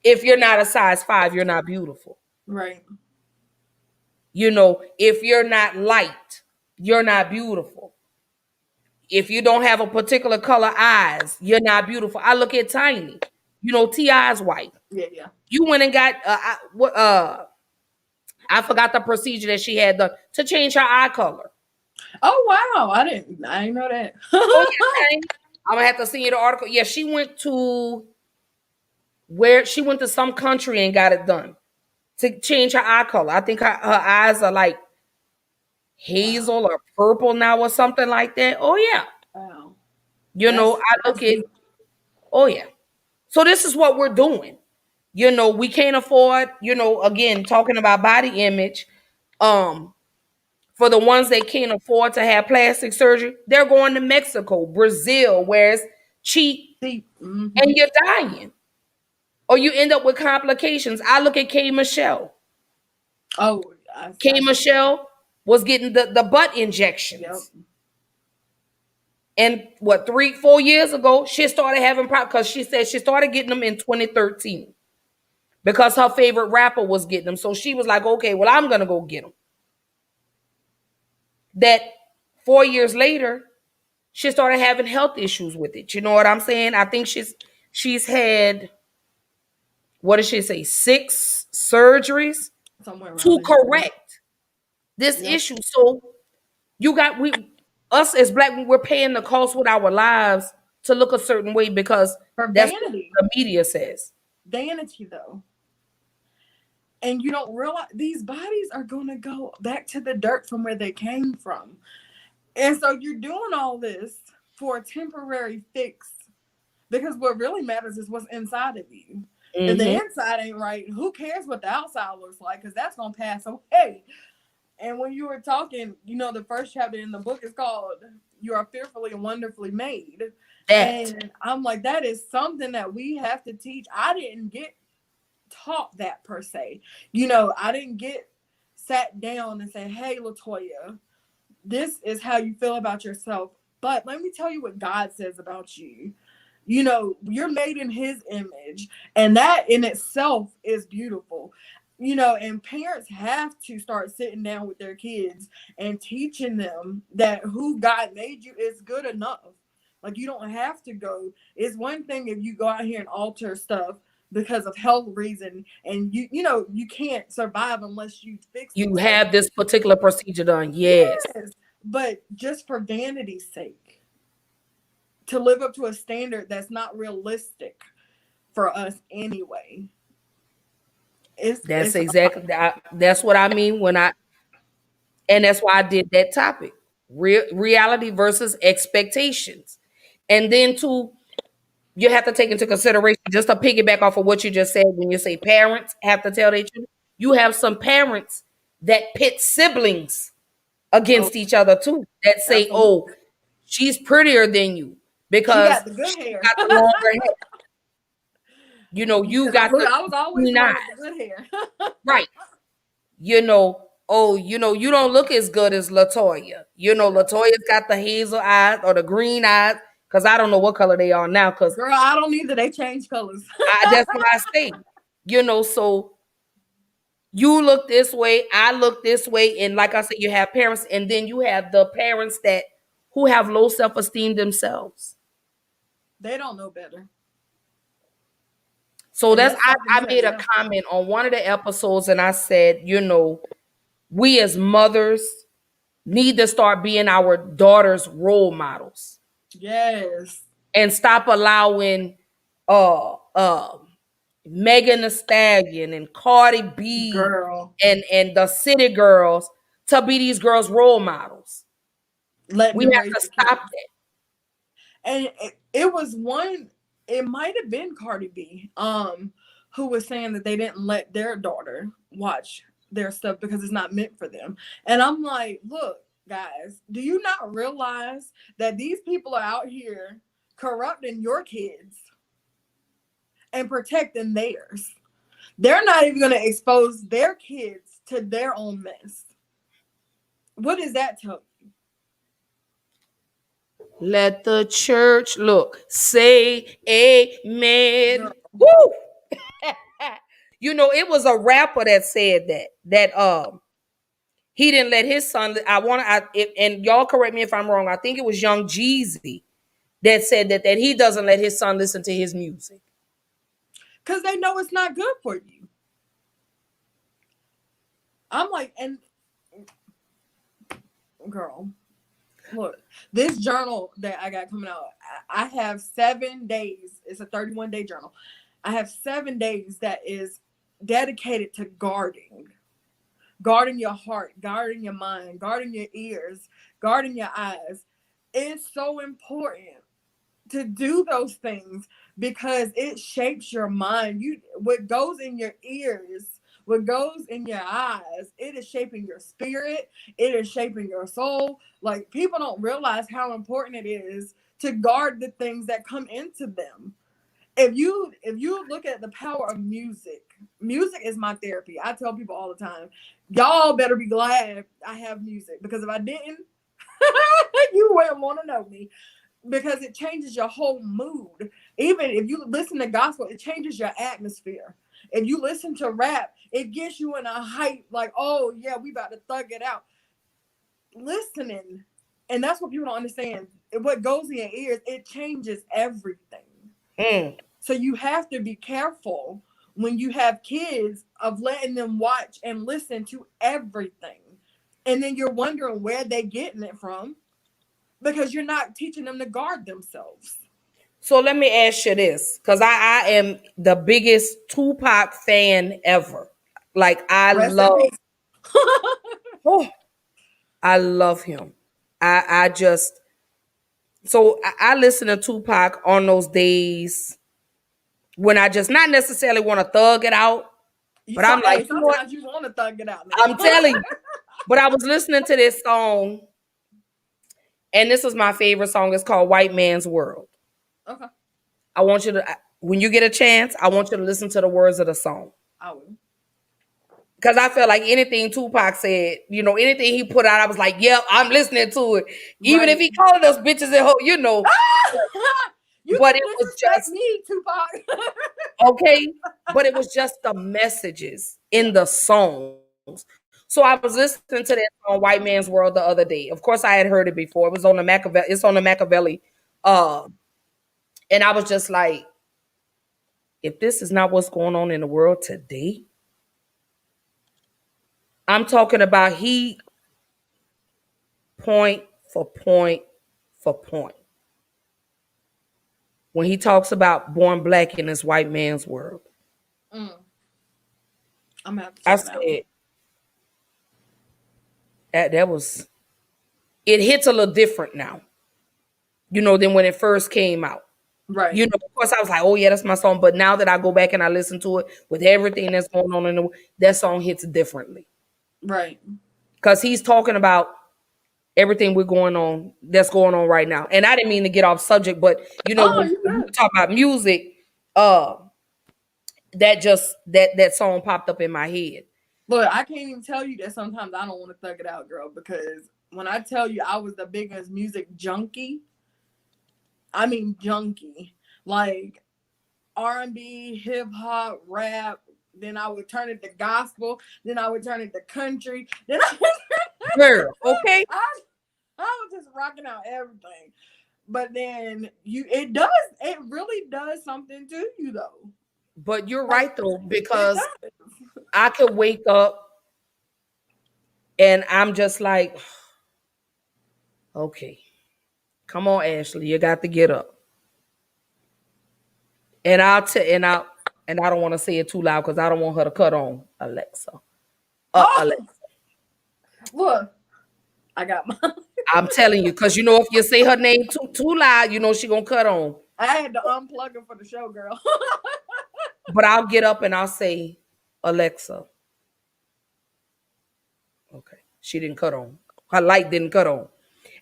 if you're not a size 5, you're not beautiful. Right. If you're not light, you're not beautiful. If you don't have a particular color eyes, you're not beautiful. I look at Tiny. Ti's white. Yeah, yeah. You went and got I forgot the procedure that she had done to change her eye color. Oh wow. I didn't know that. Oh yeah, Tiny. I'm gonna have to send you the article. Yeah, she went to some country and got it done to change her eye color. I think her eyes are like Wow. hazel or purple now or something like that. Oh yeah. Wow. I That's look at, deep. oh yeah. So this is what we're doing. We can't afford, again, talking about body image. Um, for the ones that can't afford to have plastic surgery, they're going to Mexico, Brazil, where it's cheap Deep. and Mm-hmm. you're dying. Or you end up with complications. I look at K. Michelle. Oh, K. I see. Michelle was getting the butt Yep. injections. And what, 3-4 years ago, she started having problems because she said she started getting them in 2013 because her favorite rapper was getting them. So she was like, okay, well, I'm going to go get them. That 4 years later, she started having health issues with it. You know what I'm saying? I think she's had, what did she say, 6 surgeries Somewhere around to there. correct this Yep. issue. So us as Black, we're paying the cost with our lives to look a certain way because For that's what vanity. the media says. Vanity though. And you don't realize these bodies are gonna go back to the dirt from where they came from. And so you're doing all this for a temporary fix because what really matters is what's inside of you. If the Hmm. inside ain't right, who cares what the outside looks like? Because that's gonna pass away. And when you were talking, the first chapter in the book is called "You Are Fearfully and Wonderfully Made," That. and I'm like, that is something that we have to teach. I didn't get taught that per se. I didn't get sat down and say, "Hey, Latoya, this is how you feel about yourself." But let me tell you what God says about you. You're made in his image, and that in itself is beautiful. And parents have to start sitting down with their kids and teaching them that who God made you is good enough. Like, you don't have to go. It's one thing if you go out here and alter stuff because of health reason, and you can't survive unless you fix You themselves. have this particular procedure done. Yes. Yes, but just for vanity's sake, to live up to a standard that's not realistic for us anyway. That's It's exactly that's what I mean when I and that's why I did that topic. Reality versus expectations. And then too, you have to take into consideration, just to piggyback off of what you just said, when you say parents have to tell their children, you have some parents that pit siblings oh, against each other too, that say, absolutely. oh, she's prettier than you She because got the good she hair. got the longer hair. You Because got look, the I was always green the one eyes. with the good hair. Right. Oh, you don't look as good as Latoya. Latoya's got the hazel eyes or the green eyes, because I don't know what color they are now, because Girl, I don't either. They change colors. that's what I say. So you look this way, I look this way, and like I said, you have parents, and then you have the parents that who have low self-esteem themselves. They don't know better. So And that's that's something I you have made to a know. comment on one of the episodes, and I said, we as mothers need to start being our daughters' role models Yes. and stop allowing uh uh Megan Thee Stallion and Cardi B Girl. and the city girls to be these girls' role models. Letting We them have raise to their stop kids. that. And it was one, it might have been Cardi B, who was saying that they didn't let their daughter watch their stuff because it's not meant for them. And I'm like, look, guys, do you not realize that these people are out here corrupting your kids and protecting theirs? They're not even going to expose their kids to their own mess. What does that tell Let the church look. Say you? Girl, amen. Woo! It was a rapper that said that he didn't let his son. And y'all correct me if I'm wrong. I think it was Young Jeezy that said that he doesn't let his son listen to his music. because they know it's not good for you. I'm like, and girl, look, this journal that I got coming out, I have 7 days. It's a 31-day journal. I have 7 days that is dedicated to guarding your heart, guarding your mind, guarding your ears, guarding your eyes. It's so important to do those things because it shapes your mind. What goes in your ears, what goes in your eyes, it is shaping your spirit, it is shaping your soul. Like, people don't realize how important it is to guard the things that come into them. If you look at the power of music is my therapy. I tell people all the time, y'all better be glad I have music, because if I didn't, you wouldn't want to know me, because it changes your whole mood. Even if you listen to gospel, it changes your atmosphere. If you listen to rap, it gets you in a hype, like, oh yeah, we about to thug it out. Listening, and that's what people don't understand. What goes in your ears, it changes everything. Mm. So you have to be careful when you have kids of letting them watch and listen to everything. And then you're wondering where they're getting it from, because you're not teaching them to guard themselves. So let me ask you this, because I am the biggest Tupac fan ever. Like Rest in peace. oh, I love him. I just I listen to Tupac on those days when I just not necessarily want to thug it out, but I'm like, Hey, sometimes you want to thug it out now. I'm telling you. But I was listening to this song, and this is my favorite song. It's called White Man's World. Okay, I want you to, when you get a chance, I want you to listen to the words of the song. I will. Because I felt like anything Tupac said, anything he put out, I was like, yep, I'm listening to it. Even if Right. he called us bitches and You but can it was disrespect just, me, Tupac. okay, but it was just the messages Yeah. in the songs. So I was listening to that song White Man's World the other day. Of course, I had heard it before. It was on the Machiavelli, it's on the Machiavelli. And I was just like, if this is not what's going on in the world today, I'm talking about he point for point for point. When he talks about born black in this white man's world, Mm. I'm gonna have to I check it out. said that was it hits a little different now, than when it first came out. Right. Of course, I was like, oh, yeah, that's my song. But now that I go back and I listen to it with everything that's going on that song hits differently. Right. Because he's talking about everything that's going on right now. And I didn't mean to get off subject, but Oh, when you we good. talk about music, that song popped up in my head. Look, I can't even tell you that sometimes I don't want to thug it out, girl, because when I tell you I was the biggest music junkie, I mean junkie. Like R&B, hip hop, rap, then I would turn it to gospel, then I would turn it to country, then Girl, okay? I, I was just rocking out everything. But then it really does something to you though. But you're Like right, though, it because does. I could wake up and I'm just like, okay, come on, Ashley, you got to get up. And I don't want to say it too loud because I don't want her to cut on Alexa. Oh, Alexa. look, I got my. I'm telling you, because if you say her name too loud, she gonna cut on. I had to unplug it for the show, girl. But I'll get up and I'll say, Alexa. Okay. She didn't cut on. Her light didn't cut on.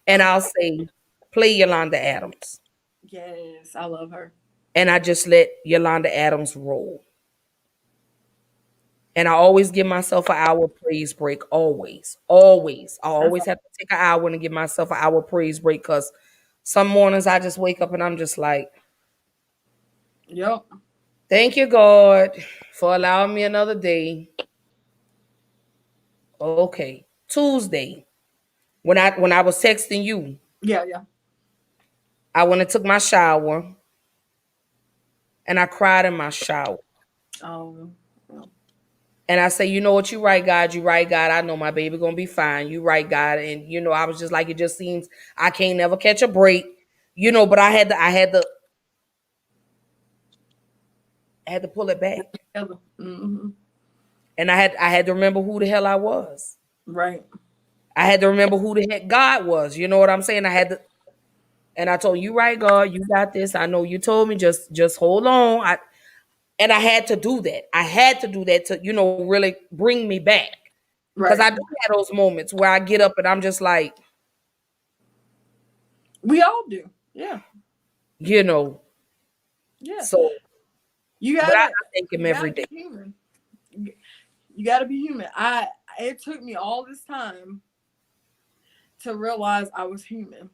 And I'll say, play Yolanda Adams. Yes, I love her. And I just let Yolanda Adams roll. And I always give myself an hour praise break. Always. Always. I That's always have to take an hour and give myself an hour praise break because some mornings I just wake up and I'm just like, yep. thank you, God, for allowing me another day. Okay. Tuesday. When I was texting you, Yeah, yeah. I went and took my shower and I cried in my shower. Um, And I say, you know what, you right, God, you right, God. I know my baby gonna be fine. You right, God. And I was just like, it just seems I can't never catch a break. But I had to pull it back. mm-hmm. And I had to remember who the hell I was. Right. I had to remember who the heck God was. You know what I'm saying? I had to, and I told you, right, God, you got this. I know you told me just hold on. And I had to do that. I had to do that to, really bring me back. Because Right. I do have those moments where I get up and I'm just like, We all do. Yeah. you know, Yeah. so, You but I gotta thank him you every gotta day. be human. You gotta be human. It took me all this time to realize I was human.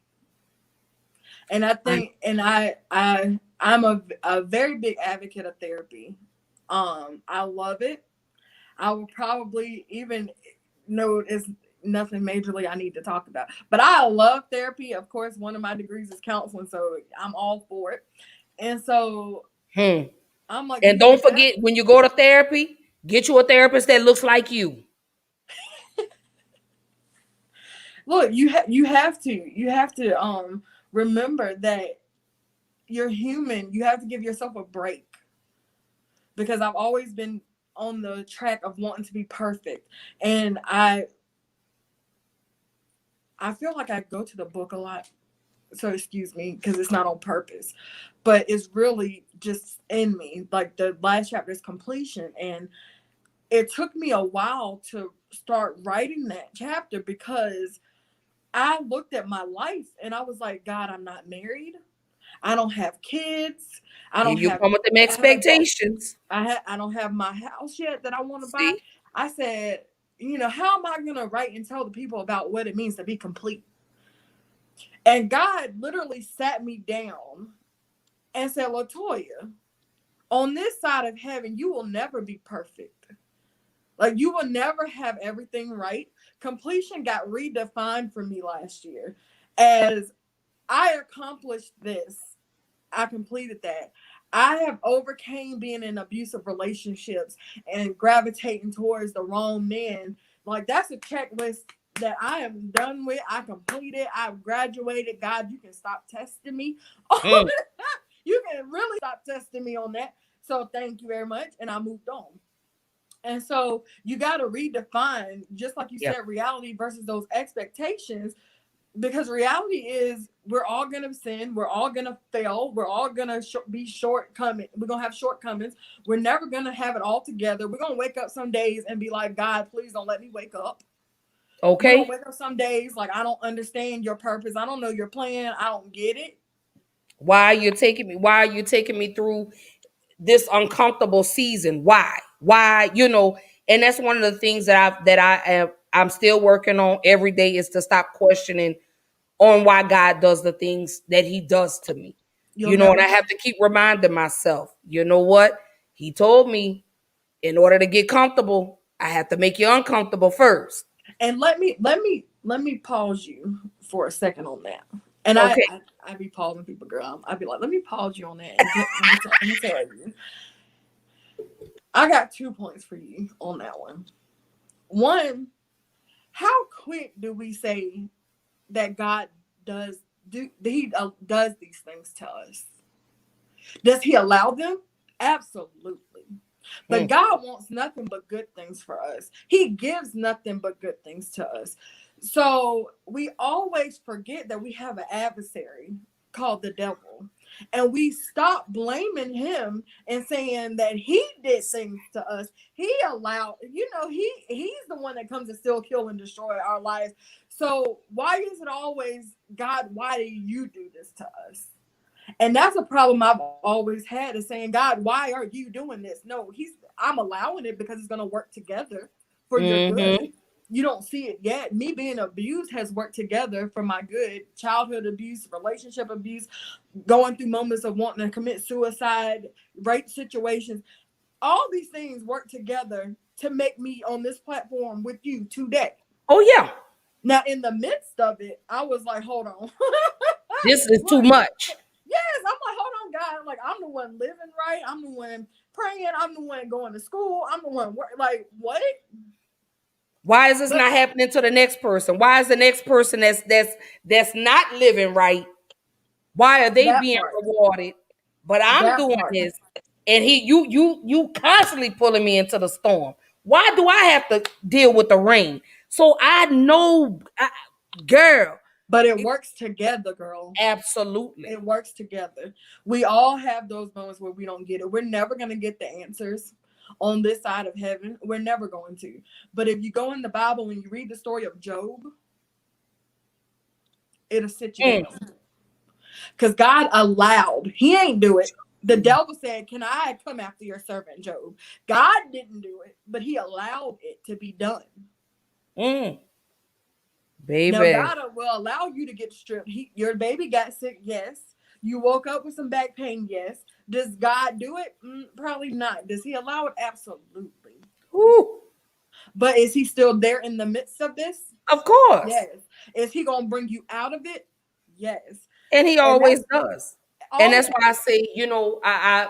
And I I, think and I'm a very big advocate of therapy. I love it. I will probably even know it's nothing majorly I need to talk about. But I love therapy. Of course, one of my degrees is counseling, so I'm all for it. And so hmm. I'm like, And don't forget when you go to therapy, get you a therapist that looks like you. look, you have to remember that you're human. You have to give yourself a break because I've always been on the track of wanting to be perfect, and I feel like I go to the book a lot. So excuse me because it's not on purpose, but it's really just in me. Like the last chapter is completion, and it took me a while to start writing that chapter because I looked at my life and I was like, God, I'm not married. I don't have kids. I Here don't you have come with them I haven't got expectations. I don't have my house yet that I want to buy. See? I said, how am I gonna write and tell the people about what it means to be complete? And God literally sat me down and said, Latoya, on this side of heaven, you will never be perfect. Like you will never have everything right. Completion got redefined for me last year as I accomplished this. I completed that. I have overcame being in abusive relationships and gravitating towards the wrong men. Like that's a checklist that I am done with. I completed. I've graduated. God, you can stop testing me. Mm. You can really stop testing me on that. So thank you very much. And I moved on. And so you got to redefine, just like you Yeah. said, reality versus those expectations, because reality is we're all gonna sin, we're all gonna fail, we're all gonna be shortcoming, we're gonna have shortcomings, we're never gonna have it all together. We're gonna wake up some days and be like, God, please don't let me wake up. We're gonna Okay. wake up some days like, I don't understand your purpose, I don't know your plan, I don't get it. Why are you taking me through this uncomfortable season? Why, and that's one of the things I'm still working on every day, is to stop questioning on why God does the things that he does to me. You'll And never. I have to keep reminding myself, you know what? He told me, in order to get comfortable, I have to make you uncomfortable first. And let me pause you for a second on that. And Okay. I be pausing people, girl. I'd be like, let me pause you on that. And let me tell you, I got 2 points for you on that one. One, how quick do we say that God does these things to us? Does he allow them? Absolutely. But Mm. God wants nothing but good things for us. He gives nothing but good things to us. So we always forget that we have an adversary called the devil. And we stop blaming him and saying that he did things to us. He allowed, he's the one that comes to steal, kill, and destroy our lives. So why is it always, God, why do you do this to us? And that's a problem I've always had, is saying, God, why are you doing this? No, I'm allowing it because it's going to work together for your Mm-hmm. good. You don't see it yet. Me being abused has worked together for my good. Childhood abuse, relationship abuse, going through moments of wanting to commit suicide, rape situations. All these things work together to make me on this platform with you today. Oh yeah. Now, in the midst of it, I was like, hold on. This is too What? much. Yes, I'm like, hold on, God. I'm like, I'm the one living right. I'm the one praying. I'm the one going to school. I'm the one like what? Why is this But not happening to the next person? Why is the next person that's not living right? Why are they that being part, rewarded? But I'm that doing part. this, and you constantly pulling me into the storm. Why do I have to deal with the rain? So I know, girl. But it works together, girl. Absolutely. It works together. We all have those moments where we don't get it. We're never gonna get the answers on this side of heaven. We're never going to. But if you go in the Bible and you read the story of Job, it'll sit you Mm. down. Because God allowed, he ain't do it. The devil said, can I come after your servant Job? God didn't do it, but he allowed it to be done. Mm. Now, Baby. God will allow you to get stripped. Your baby got sick, yes. You woke up with some back pain, yes. Does God do it? Probably not. Does he allow it? Absolutely. Woo. But is he still there in the midst of this? Of course. Yes. Is he going to bring you out of it? Yes. And he And always that's does. And that's always. why I say, I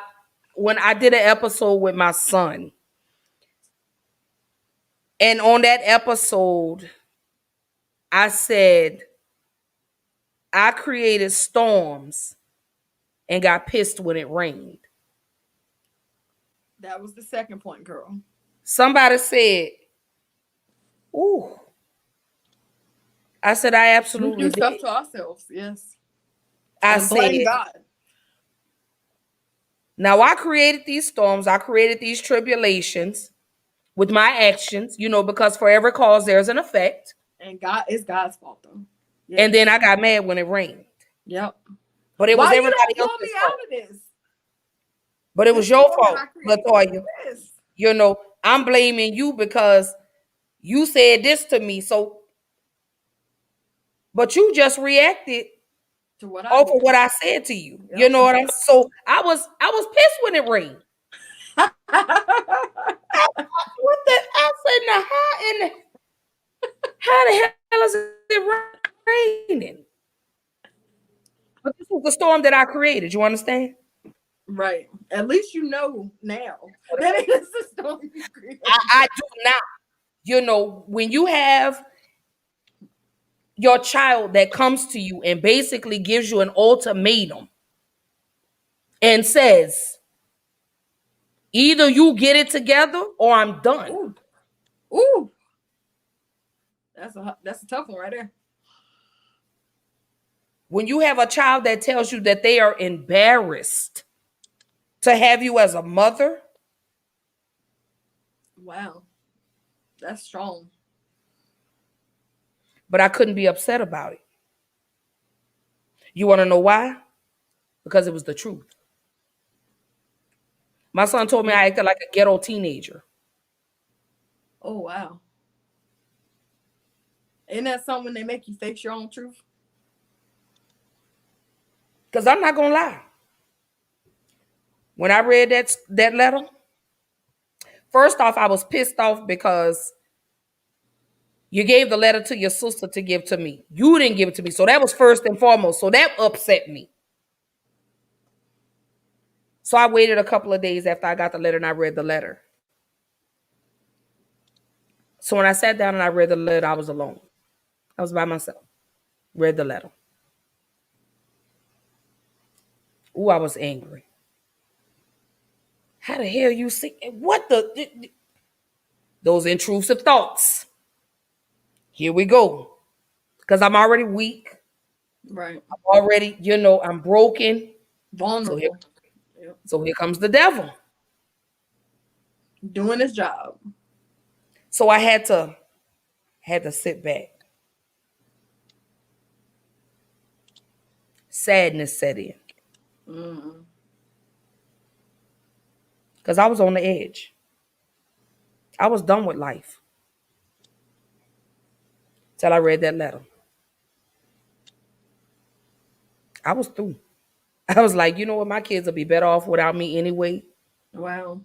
when I did an episode with my son, and on that episode, I said I created storms and got pissed when it rained. That was the second point, girl. Somebody said, "Ooh." I said, I We do absolutely stuff did. to ourselves, yes. I And blame said, God. now I created these storms, I created these tribulations with my actions, because for every cause there's an effect. And God, it's God's fault, though. And then Yes. I got mad when it rained. Yep. But it was Why you don't everybody pull me else's out fault. of this? But it This was your storm that fault, I created. Latoya. Yes. I'm blaming you because you said this to me. So, but you just reacted To what I off of did. what I said to you. You Yep. know what I'm so I was pissed when it rained. What the I said now how the hell is it raining? But this was the storm that I created. You understand? Right. At least you know now that it is the storm you I created. do not. When you have your child that comes to you and basically gives you an ultimatum and says, either you get it together or I'm done. Ooh. Ooh. That's a tough one right there. When you have a child that tells you that they are embarrassed to have you as a mother, Wow. That's strong. but I couldn't be upset about it. You want to know why? Because it was the truth. My son told me Mm. I acted like a ghetto teenager. Oh wow. Isn't that something when they make you face your own truth? Because I'm not going to lie. When I read that letter, first off, I was pissed off because you gave the letter to your sister to give to me. You didn't give it to me. So that was first and foremost. So that upset me. So I waited a couple of days after I got the letter and I read the letter. So when I sat down and I read the letter, I was alone. I was by myself. Read the letter. Ooh, I was angry. How the hell you see what those intrusive thoughts? Here we go. Because I'm already weak. Right. I'm already, I'm broken. So here, Vulnerable. Yep. so here comes the devil. Doing his job. So I had to sit back. Sadness set in. Mm. Because I was on the edge. I was done with life. Till I read that letter. I was through. I was like, you know what? My kids will be better off without me anyway. Wow.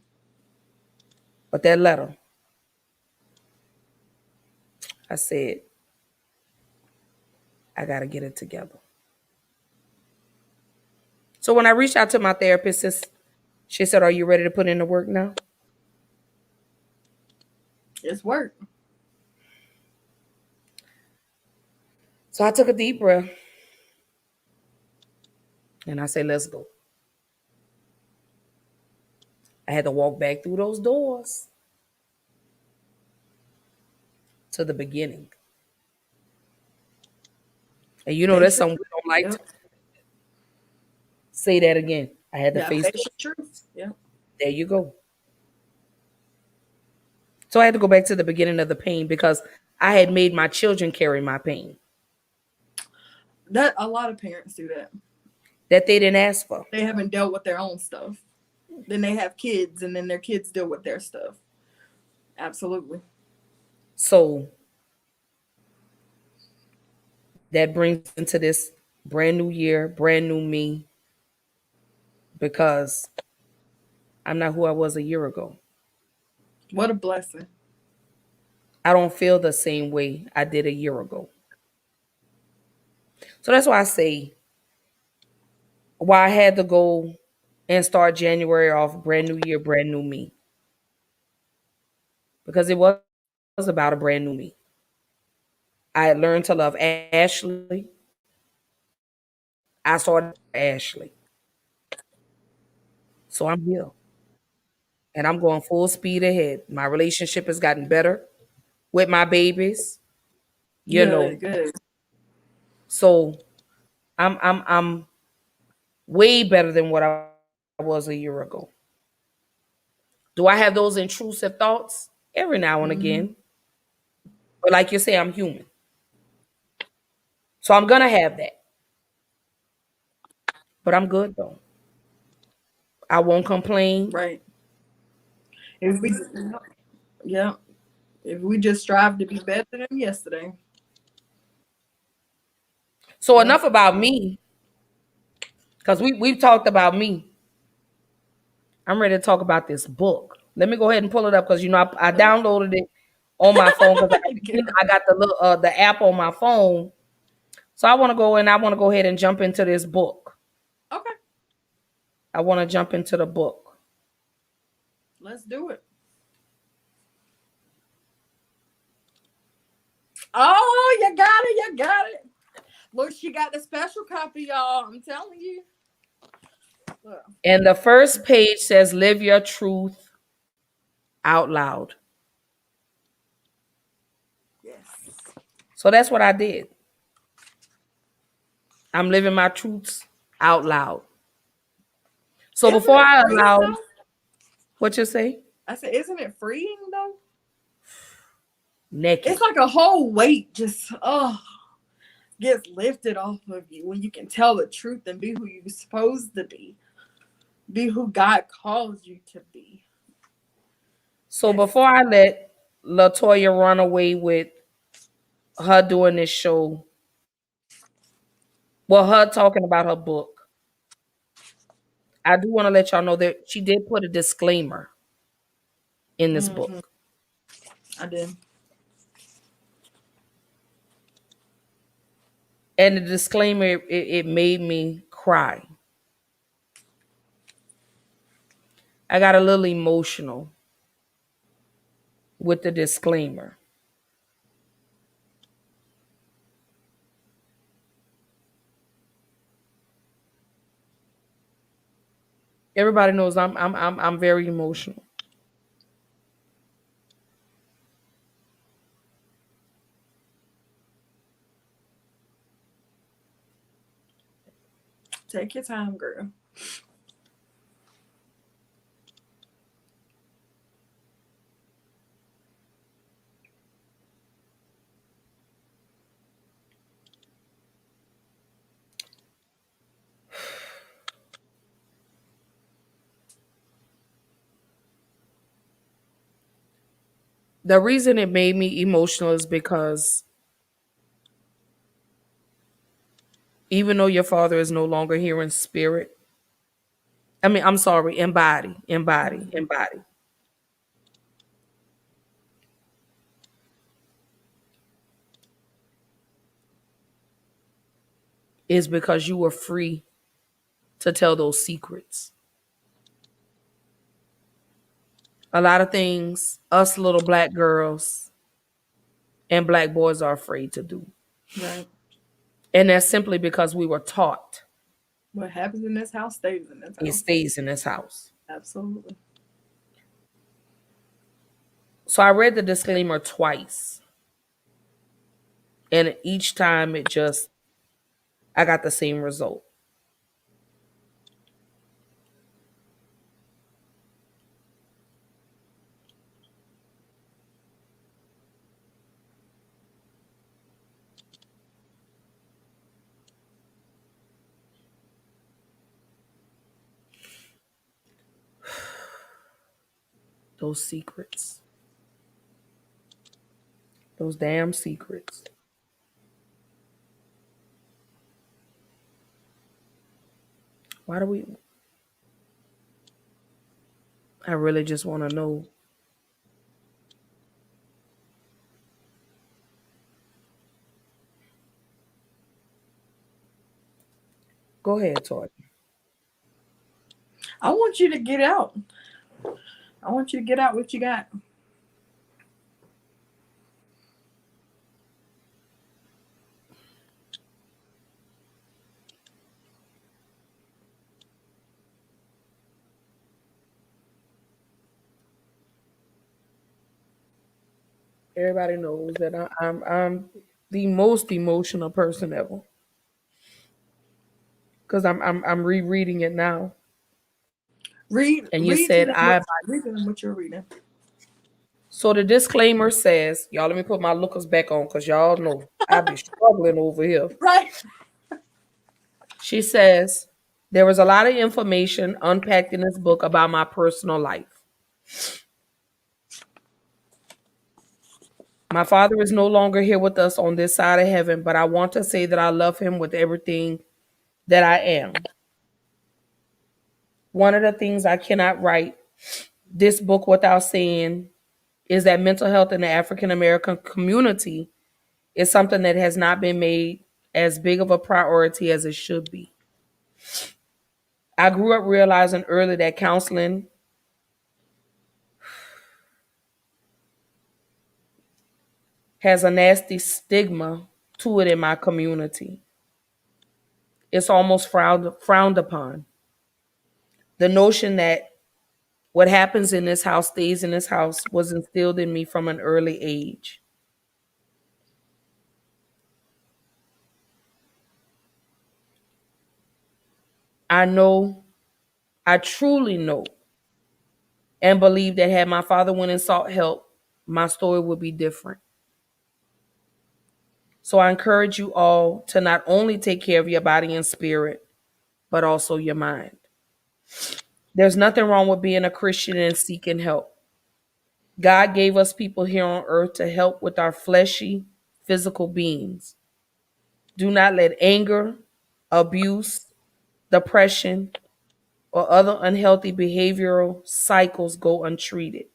But that letter, I said, I got to get it together. So when I reached out to my therapist, she said, are you ready to put in the work now? It's work. So I took a deep breath and I said, let's go. I had to walk back through those doors to the beginning. And that's Face your something truth. we don't like to Yep. say that again. I had to Yeah, face face the your truth. Yep. There you go. So I had to go back to the beginning of the pain because I had made my children carry my pain That a lot of parents do that. that they didn't ask for. They haven't dealt with their own stuff. Then they have kids and then their kids deal with their stuff. Absolutely. So that brings into this brand new year, brand new me, because I'm not who I was a year ago. What a blessing. I don't feel the same way I did a year ago. So that's why I say why I had to go and start January off brand new year, brand new me. Because it was about a brand new me. I had learned to love Ashley. I started Ashley. So I'm here. And I'm going full speed ahead. My relationship has gotten better with my babies, you know. Good, good. So I'm way better than what I was a year ago. Do I have those intrusive thoughts? Every now and Mm-hmm. again. But like you say, I'm human. So I'm gonna have that. But I'm good though. I won't complain. Right. If we, yeah, if we just strive to be better than yesterday. So Yep. enough about me, because we've talked about me. I'm ready to talk about this book. Let me go ahead and pull it up because I downloaded it on my phone because Good. I got the app on my phone. So I want to go and I want to go ahead and jump into this book. Okay. I want to jump into the book. Let's do it. Oh, you got it. You got it. Look, she got the special copy, y'all. I'm telling you. Look. And the first page says, live your truth out loud. Yes. So that's what I did. I'm living my truths out loud. So Isn't before it I freeing, allow, though? what you say? I said, isn't it freeing though? Naked. It's like a whole weight just gets lifted off of you when you can tell the truth and be who you're supposed to be who God calls you to be. So before I let LaToya run away with her doing this show, well, her talking about her book, I do want to let y'all know that she did put a disclaimer in this book. I did. And the disclaimer, it made me cry. I got a little emotional with the disclaimer. Everybody knows I'm very emotional. Take your time, girl. The reason it made me emotional is because even though your father is no longer here in spirit, I'm sorry, in body, is because you were free to tell those secrets. A lot of things us little black girls and black boys are afraid to do. Right. And that's simply because we were taught What happens in this house stays in this it house. stays in this house. Absolutely. So I read the disclaimer twice. And each time I got the same result. Those secrets. Those damn secrets. Why do we? I really just want to know. Go ahead, Toy. I want you to get out. I want you to get out what you got. Everybody knows that I'm the most emotional person ever. Because I'm rereading it now. Read And you read to said them what you're reading. So the disclaimer says, y'all let me put my lookers back on because y'all know I be struggling over here. Right. She says, there was a lot of information unpacked in this book about my personal life. My father is no longer here with us on this side of heaven, but I want to say that I love him with everything that I am. One of the things I cannot write this book without saying is that mental health in the African American community is something that has not been made as big of a priority as it should be. I grew up realizing early that counseling has a nasty stigma to it in my community. It's almost frowned upon. The notion that what happens in this house stays in this house was instilled in me from an early age. I know, I truly know and believe that had my father went and sought help, my story would be different. So I encourage you all to not only take care of your body and spirit, but also your mind. There's nothing wrong with being a Christian and seeking help. God gave us people here on earth to help with our fleshy, physical beings. Do not let anger, abuse, depression, or other unhealthy behavioral cycles go untreated.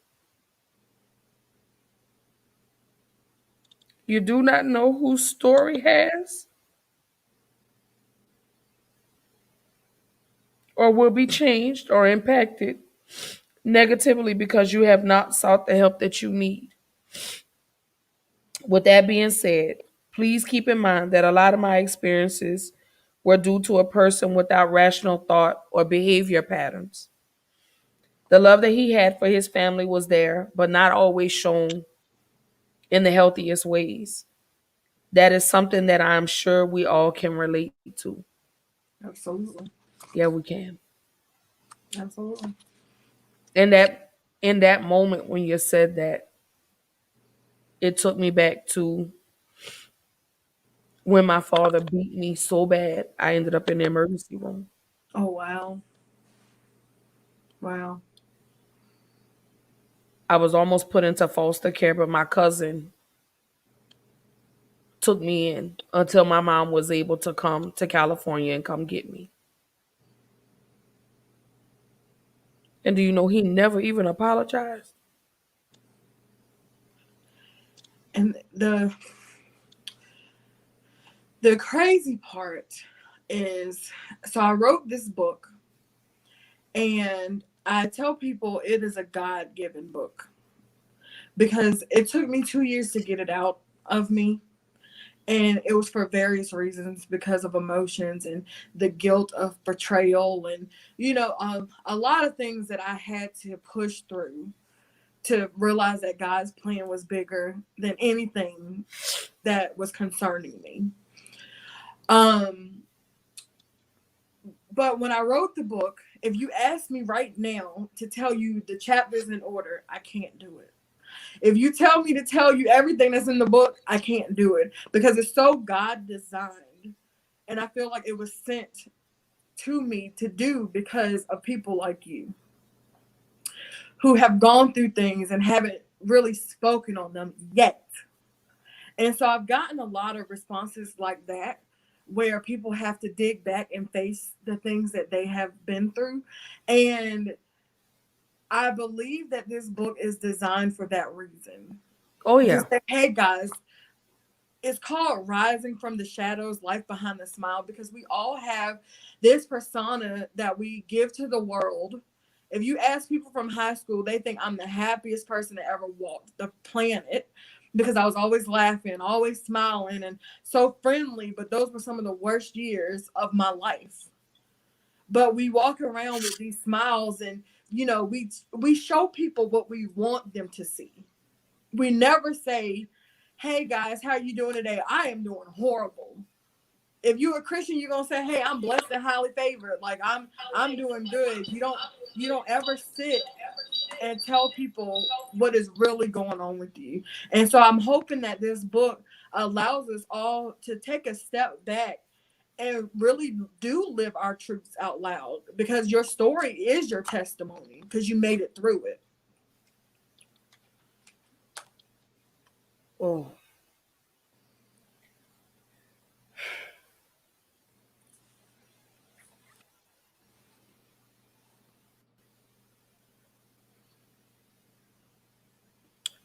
You do not know whose story has or will be changed or impacted negatively because you have not sought the help that you need. With that being said, please keep in mind that a lot of my experiences were due to a person without rational thought or behavior patterns. The love that he had for his family was there, but not always shown in the healthiest ways. That is something that I'm sure we all can relate to. Absolutely. Yeah, we can. Absolutely. And that in that moment when you said that, it took me back to when my father beat me so bad, I ended up in the emergency room. Oh, wow. Wow. I was almost put into foster care, but my cousin took me in until my mom was able to come to California and come get me. And do you know he never even apologized? And the crazy part is, so I wrote this book, and I tell people it is a God-given book because it took me 2 years to get it out of me. And it was for various reasons, because of emotions and the guilt of betrayal, and a lot of things that I had to push through to realize that God's plan was bigger than anything that was concerning me. Um, but when I wrote the book, if you ask me right now to tell you the chapters in order, I can't do it. If you tell me to tell you everything that's in the book, I can't do it because it's so God designed. And I feel like it was sent to me to do because of people like you who have gone through things and haven't really spoken on them yet. And so I've gotten a lot of responses like that where people have to dig back and face the things that they have been through. And I believe that this book is designed for that reason. Oh To yeah. say, hey guys, it's called Rising from the Shadows, Life Behind the Smile, because we all have this persona that we give to the world. If you ask people from high school, they think I'm the happiest person that ever walked the planet because I was always laughing, always smiling, and so friendly. But those were some of the worst years of my life. But we walk around with these smiles, and we show people what we want them to see. We never say, hey guys, how you doing today? I am doing horrible. If you're a Christian, you're gonna say, hey, I'm blessed and highly favored. Like I'm doing good. You don't ever sit and tell people what is really going on with you. And so I'm hoping that this book allows us all to take a step back and really do live our truths out loud, because your story is your testimony because you made it through it. Oh.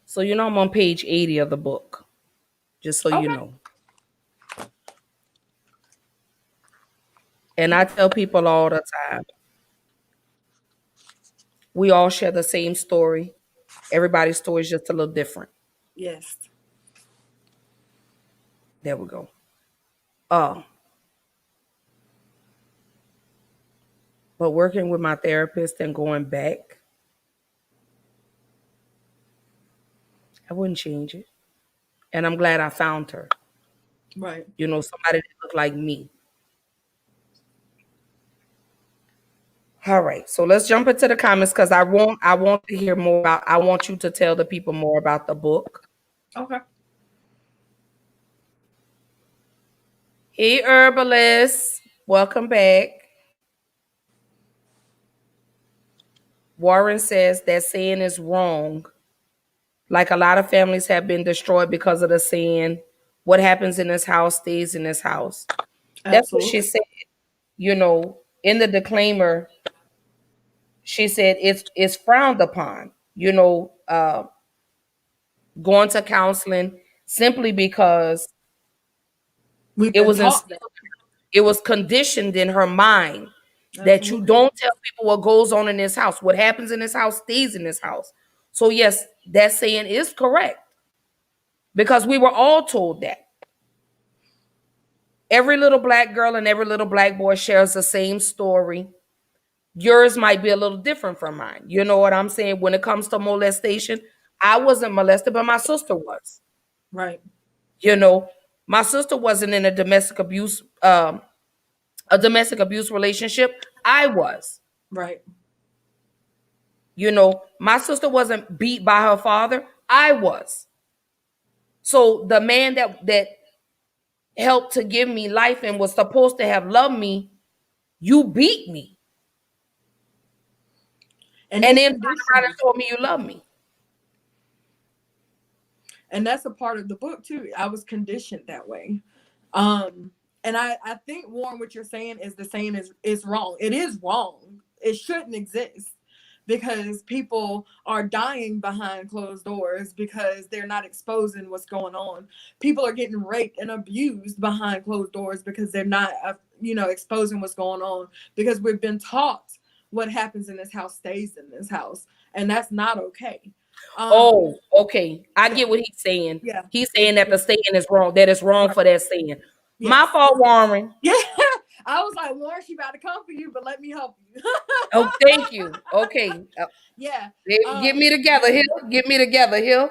So I'm on page 80 of the book, just so you Okay. know. And I tell people all the time, we all share the same story. Everybody's story is just a little different. Yes. There we go. Uh, but working with my therapist and going back, I wouldn't change it. And I'm glad I found her. Right. Somebody that looked like me. All right. So let's jump into the comments because I want to hear more about I want you to tell the people more about the book. Okay. Hey herbalist. Welcome back. Warren says that saying is wrong. Like a lot of families have been destroyed because of the saying, what happens in this house stays in this house. That's what she Absolutely. said. In the disclaimer, she said it's frowned upon, going to counseling simply because We've it been was taught that. instilled, it was conditioned in her mind that you Absolutely. don't tell people what goes on in this house. What happens in this house stays in this house. So yes, that saying is correct because we were all told that. Every little black girl and every little black boy shares the same story. Yours might be a little different from mine. You know what I'm saying? When it comes to molestation, I wasn't molested, but my sister was. Right. You know, my sister wasn't in a domestic abuse relationship. I was. Right. My sister wasn't beat by her father. I was. So the man that helped to give me life and was supposed to have loved me, you beat me. And And they then turn condition around and you. told me you love me. And that's a part of the book too. I was conditioned that way. Um, and I think, Warren, what you're saying is the saying is wrong. It is wrong. It shouldn't exist because people are dying behind closed doors because they're not exposing what's going on. People are getting raped and abused behind closed doors because they're not, exposing what's going on, because we've been taught what happens in this house stays in this house, and that's not okay. Um, Oh, okay. I yeah, get what he's saying. yeah, He's saying that the saying is wrong, that it's wrong right, for that saying. My yes. fault, Warren. Yeah, I was like, Lauren, she about to come for you, but let me help you. Oh, thank you. Okay. Yeah. Get me Um, together here. Get me together here.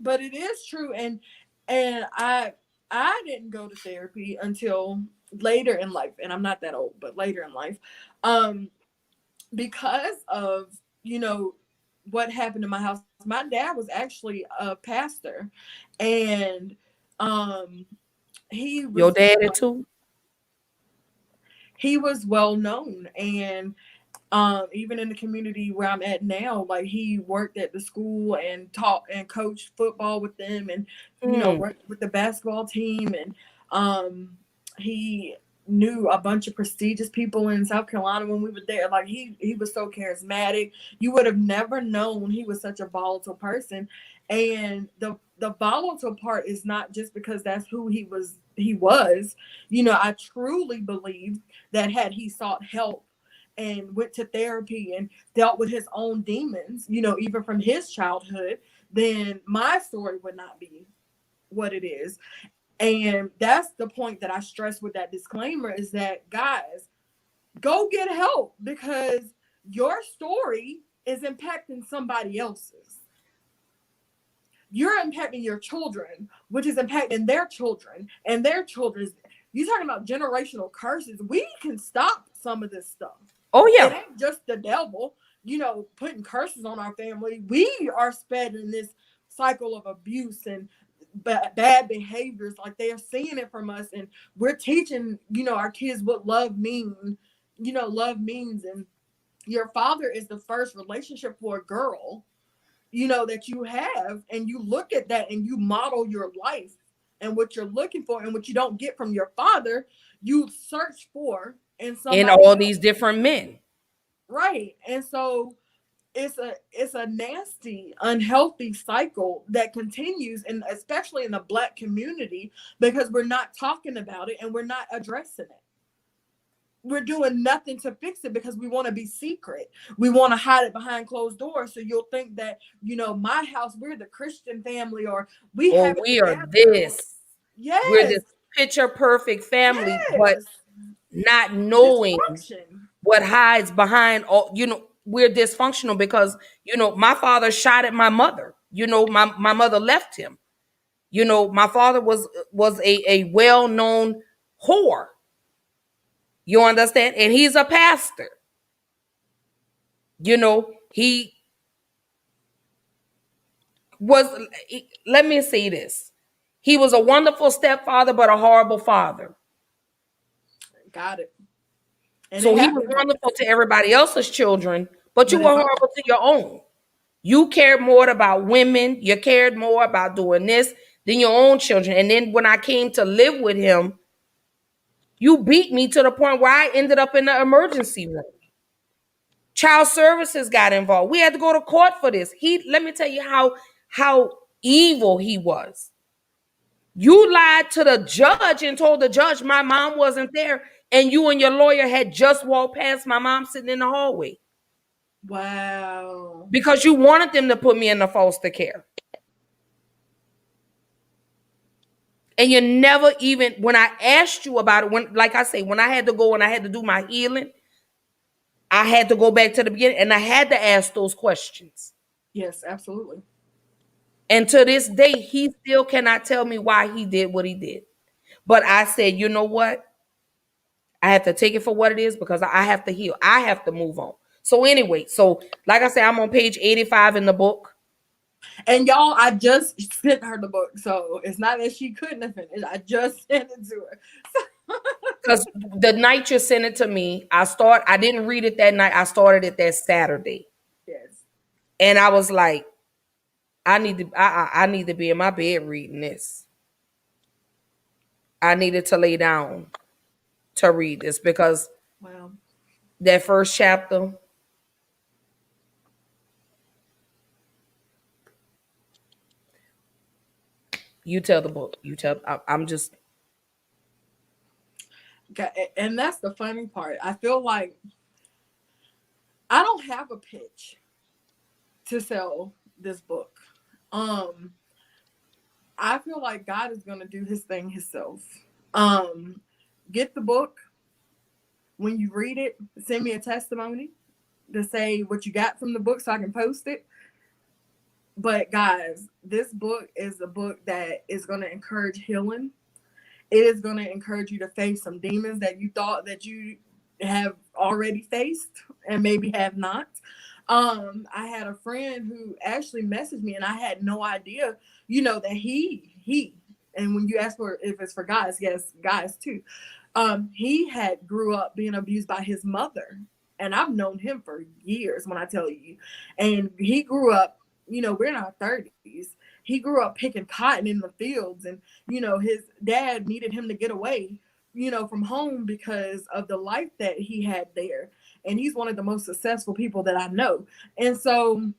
but it is true, and I didn't go to therapy until later in life, and I'm not that old, but later in life, um, because of what happened in my house. My dad was actually a pastor, and um, he Your was daddy too? he was well known, and even in the community where I'm at now, like he worked at the school and taught and coached football with them, and Hmm. worked with the basketball team, and he knew a bunch of prestigious people in South Carolina when we were there. Like he was so charismatic. You would have never known he was such a volatile person. And the volatile part is not just because that's who he was. I truly believe that had he sought help and went to therapy and dealt with his own demons, even from his childhood, then my story would not be what it is. And that's the point that I stress with that disclaimer, is that, guys, go get help, because your story is impacting somebody else's. You're impacting your children, which is impacting their children and their children's. You're talking about generational curses. We can stop some of this stuff. Oh It yeah. ain't just the devil, putting curses on our family. We are spreading this cycle of abuse and bad behaviors. Like, they are seeing it from us, and we're teaching, our kids what love means. And your father is the first relationship for a girl, that you have, and you look at that and you model your life and what you're looking for, and what you don't get from your father, you search for in In somebody all else. these different men. Right. And so it's a nasty, unhealthy cycle that continues, and especially in the Black community, because we're not talking about it and we're not addressing it. we're doing nothing to fix it because we want to be secret. We want to hide it behind closed doors. So you'll think that, my house, we're the Christian family, or we Or have it we are together. Or, this. We're yes, this picture perfect family, but yes, not knowing dysfunction. what hides behind all, we're dysfunctional because, my father shot at my mother. My mother left him. My father was a well-known whore. You understand? And he's a pastor. He was, let me say this. He was a wonderful stepfather, but a horrible father. Got it. And So it he was happens, wonderful to everybody else's children, but you but were it's all horrible to your own. You cared more about women. You cared more about doing this than your own children. And then when I came to live with him, you beat me to the point where I ended up in the emergency room. Child services got involved. We had to go to court for this. Let me tell you how evil he was. You lied to the judge and told the judge my mom wasn't there, and you and your lawyer had just walked past my mom sitting in the hallway wow. because you wanted them to put me in the foster care. And you never even, when I asked you about it, like I say, when I had to go and I had to do my healing, I had to go back to the beginning and I had to ask those questions. Yes, absolutely. And to this day, he still cannot tell me why he did what he did. But I said, you know what? I have to take it for what it is because I have to heal. I have to move on. So anyway, like I said, I'm on page 85 in the book. And y'all, I just sent her the book, so it's not that she couldn't have finished. I just sent it to her. Because the night you sent it to me, I didn't read it that night. I started it that Saturday. Yes. And I was like, I need to be in my bed reading this. I needed to lay down to read this because Wow. that first chapter, you tell the book. I'm just. Okay, and that's the funny part. I feel like I don't have a pitch to sell this book. Um, I feel like God is gonna do his thing himself. Um, get the book. When you read it, send me a testimony to say what you got from the book so I can post it. But guys, this book is a book that is gonna encourage healing. It is gonna encourage you to face some demons that you thought that you have already faced and maybe have not. I had a friend who actually messaged me and I had no idea, that he and when you ask for if it's for guys, yes, guys too. He had grew up being abused by his mother. And I've known him for years when I tell you. And he grew up, we're in our 30s. He grew up picking cotton in the fields and, his dad needed him to get away, from home because of the life that he had there. And he's one of the most successful people that I know. And so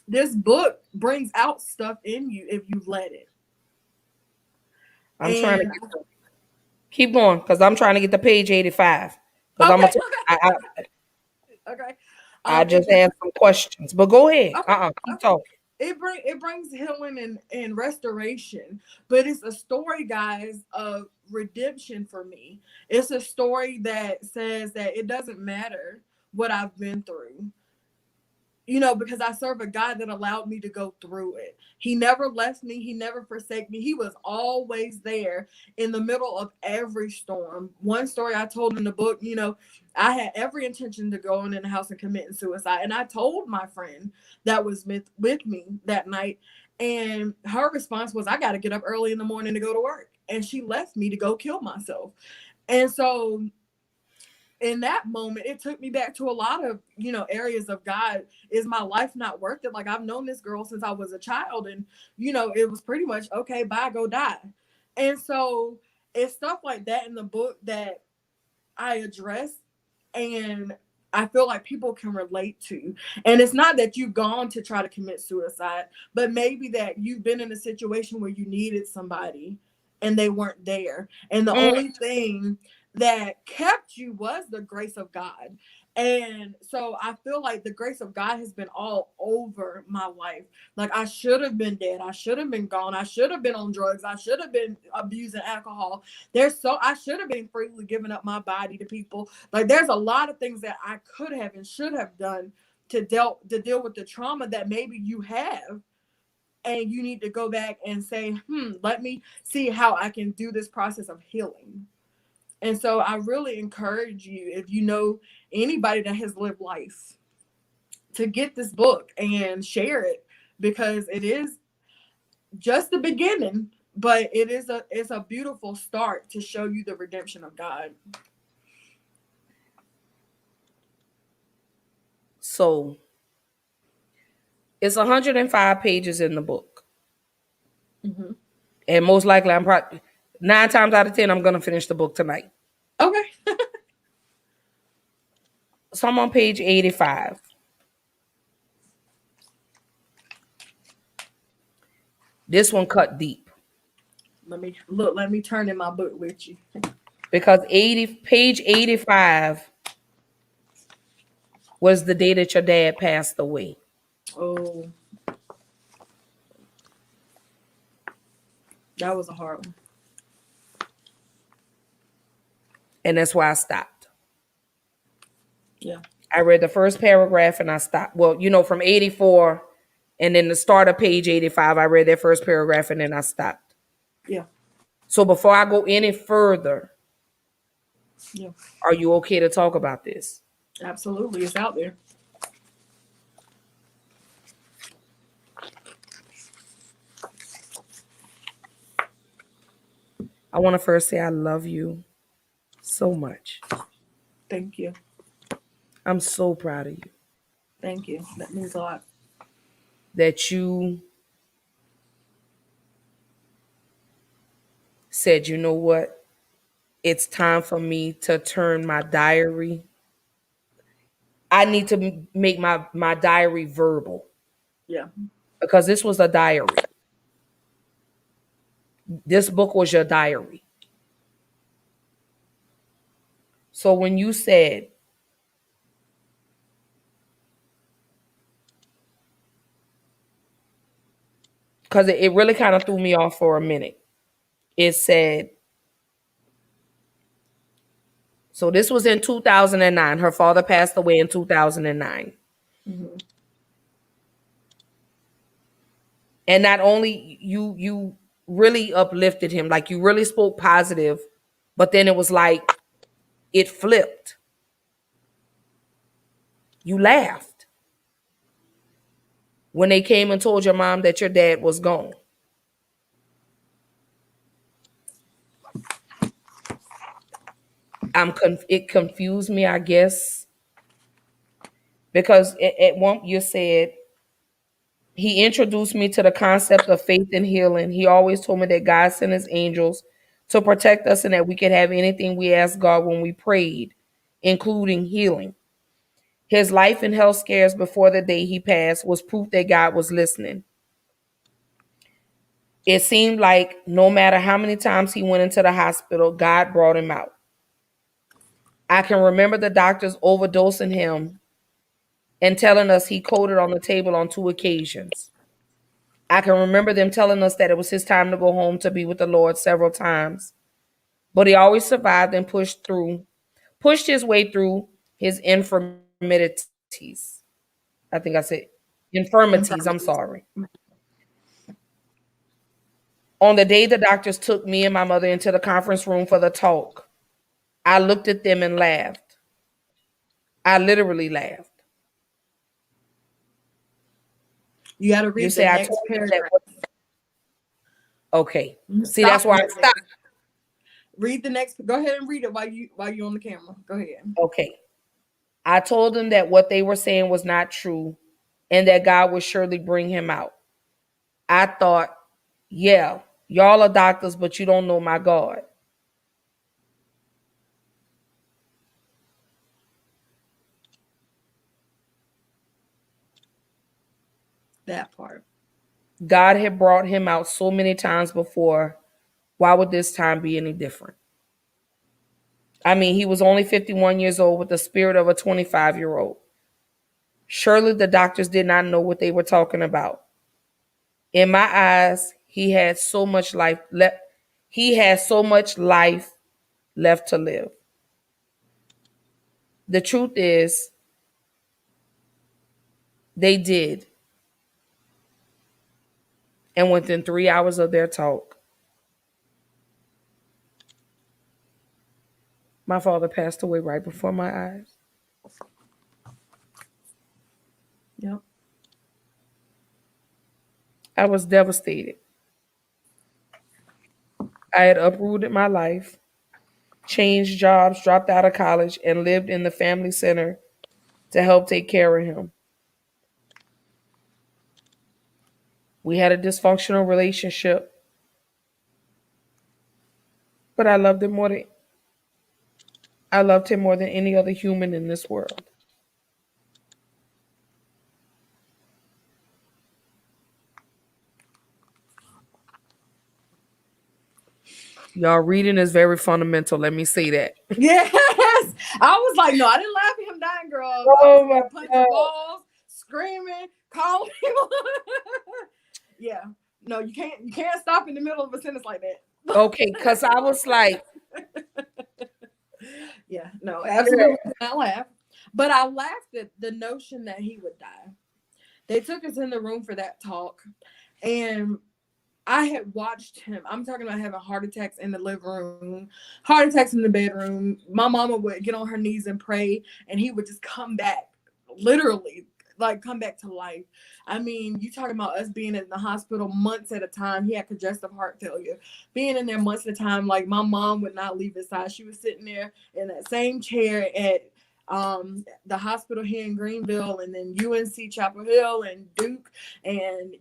this book brings out stuff in you if you let it. I'm trying to And keep going because I'm trying to get to page 85 because I'm okay, gonna. I, okay. I It just brings asked some questions, but go ahead. okay, Keep okay. talking. It brings healing and restoration, but it's a story, guys, of redemption for me. It's a story that says that it doesn't matter what I've been through. Because I serve a God that allowed me to go through it. He never left me. He never forsake me. He was always there in the middle of every storm. One story I told in the book, I had every intention to go in the house and committing suicide. And I told my friend that was with me that night. And her response was, I got to get up early in the morning to go to work. And she left me to go kill myself. And so in that moment, it took me back to a lot of, areas of God. Is my life not worth it? Like, I've known this girl since I was a child, and, it was pretty much, okay, bye, go die. And so it's stuff like that in the book that I address and I feel like people can relate to. And it's not that you've gone to try to commit suicide, but maybe that you've been in a situation where you needed somebody and they weren't there. And the Mm, only thing that kept you was the grace of God. And so I feel like the grace of God has been all over my life. Like I should have been dead. I should have been gone. I should have been on drugs. I should have been abusing alcohol. I should have been freely giving up my body to people. Like there's a lot of things that I could have and should have done to deal with the trauma that maybe you have. And you need to go back and say, let me see how I can do this process of healing. And so I really encourage you, if you know anybody that has lived life, to get this book and share it, because it is just the beginning, but it's a beautiful start to show you the redemption of God. So it's 105 pages in the book. Mm-hmm. And most likely, I'm probably 9 times out of 10, I'm going to finish the book tonight. Okay. So I'm on page 85. This one cut deep. Let me turn in my book with you. Because page 85 was the day that your dad passed away. Oh, that was a hard one. And that's why I stopped. Yeah. I read the first paragraph and I stopped. Well, from 84 and then the start of page 85, I read that first paragraph and then I stopped. Yeah. So before I go any further, Yeah. are you okay to talk about this? Absolutely. It's out there. I want to first say I love you so much. Thank you. I'm so proud of you. Thank you. That means a lot. That you said, you know what? It's time for me to turn my diary. I need to make my diary verbal. Yeah. Because this was a diary. This book was your diary. So when you said, because it really kind of threw me off for a minute. It said, so this was in 2009. Her father passed away in 2009. Mm-hmm. And not only you really uplifted him, like you really spoke positive, but then it was like it flipped. You laughed when they came and told your mom that your dad was gone. It confused me, I guess, because at one you said he introduced me to the concept of faith and healing. He always told me that God sent his angels to protect us and that we could have anything we asked God when we prayed, including healing. His life and health scares before the day he passed was proof that God was listening. It seemed like no matter how many times he went into the hospital, God brought him out. I can remember the doctors overdosing him and telling us he coded on the table on 2 occasions. I can remember them telling us that it was his time to go home to be with the Lord several times. But he always survived and pushed his way through his infirmities. I think I said infirmities, I'm Infirmities. sorry. On the day the doctors took me and my mother into the conference room for the talk, I looked at them and laughed. I literally laughed. You got to You read the say I next told them that. paragraph. Okay. See, Stop that's why I right there. stopped. Read the next. Go ahead and read it while you're on the camera. Go ahead. Okay. I told them that what they were saying was not true and that God would surely bring him out. I thought, yeah, y'all are doctors, but you don't know my God. That part. God had brought him out so many times before. Why would this time be any different? I mean, he was only 51 years old with the spirit of a 25-year-old. Surely the doctors did not know what they were talking about. In my eyes, he had so much life left. He had so much life left to live. The truth is, they did. And within 3 hours of their talk, my father passed away right before my eyes. Yep. I was devastated. I had uprooted my life, changed jobs, dropped out of college, and lived in the family center to help take care of him. We had a dysfunctional relationship, but I loved him more than any other human in this world. Y'all, reading is very fundamental. Let me say that. Yes. I was like, no, I didn't laugh at him dying, girl. I was Oh my there punching God. balls, screaming, calling. Yeah. No, you can't stop in the middle of a sentence like that. Okay, because I was like, Yeah, no, absolutely did not laugh. But I laughed at the notion that he would die. They took us in the room for that talk, and I had watched him. I'm talking about having heart attacks in the living room, heart attacks in the bedroom. My mama would get on her knees and pray, and he would just come back, literally, like come back to life. I mean, you talking about us being in the hospital months at a time. He had congestive heart failure. Being in there months at a time, like my mom would not leave his side. She was sitting there in that same chair at the hospital here in Greenville, and then UNC Chapel Hill and Duke, and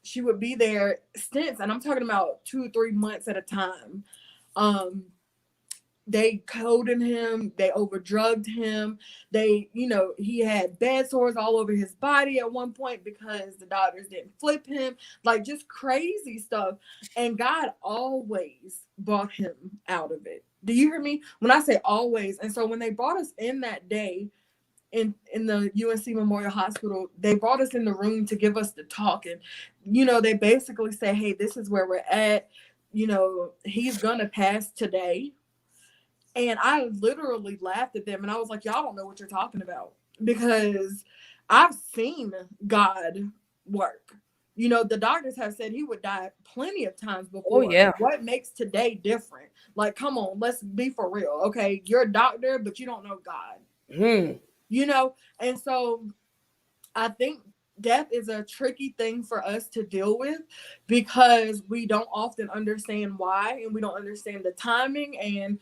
she would be there stints, and I'm talking about 2 or 3 months at a time. They coded him, they overdrugged him, he had bed sores all over his body at one point because the doctors didn't flip him, like just crazy stuff. And God always brought him out of it. Do you hear me? When I say always. And so when they brought us in that day, in the UNC Memorial Hospital, they brought us in the room to give us the talk, and they basically say, hey, this is where we're at, he's gonna pass today. And I literally laughed at them, and I was like, y'all don't know what you're talking about, because I've seen God work. The doctors have said he would die plenty of times before. oh yeah. What makes today different? Like, come on, let's be for real. Okay, you're a doctor, but you don't know God. And so I think death is a tricky thing for us to deal with, because we don't often understand why, and we don't understand the timing, and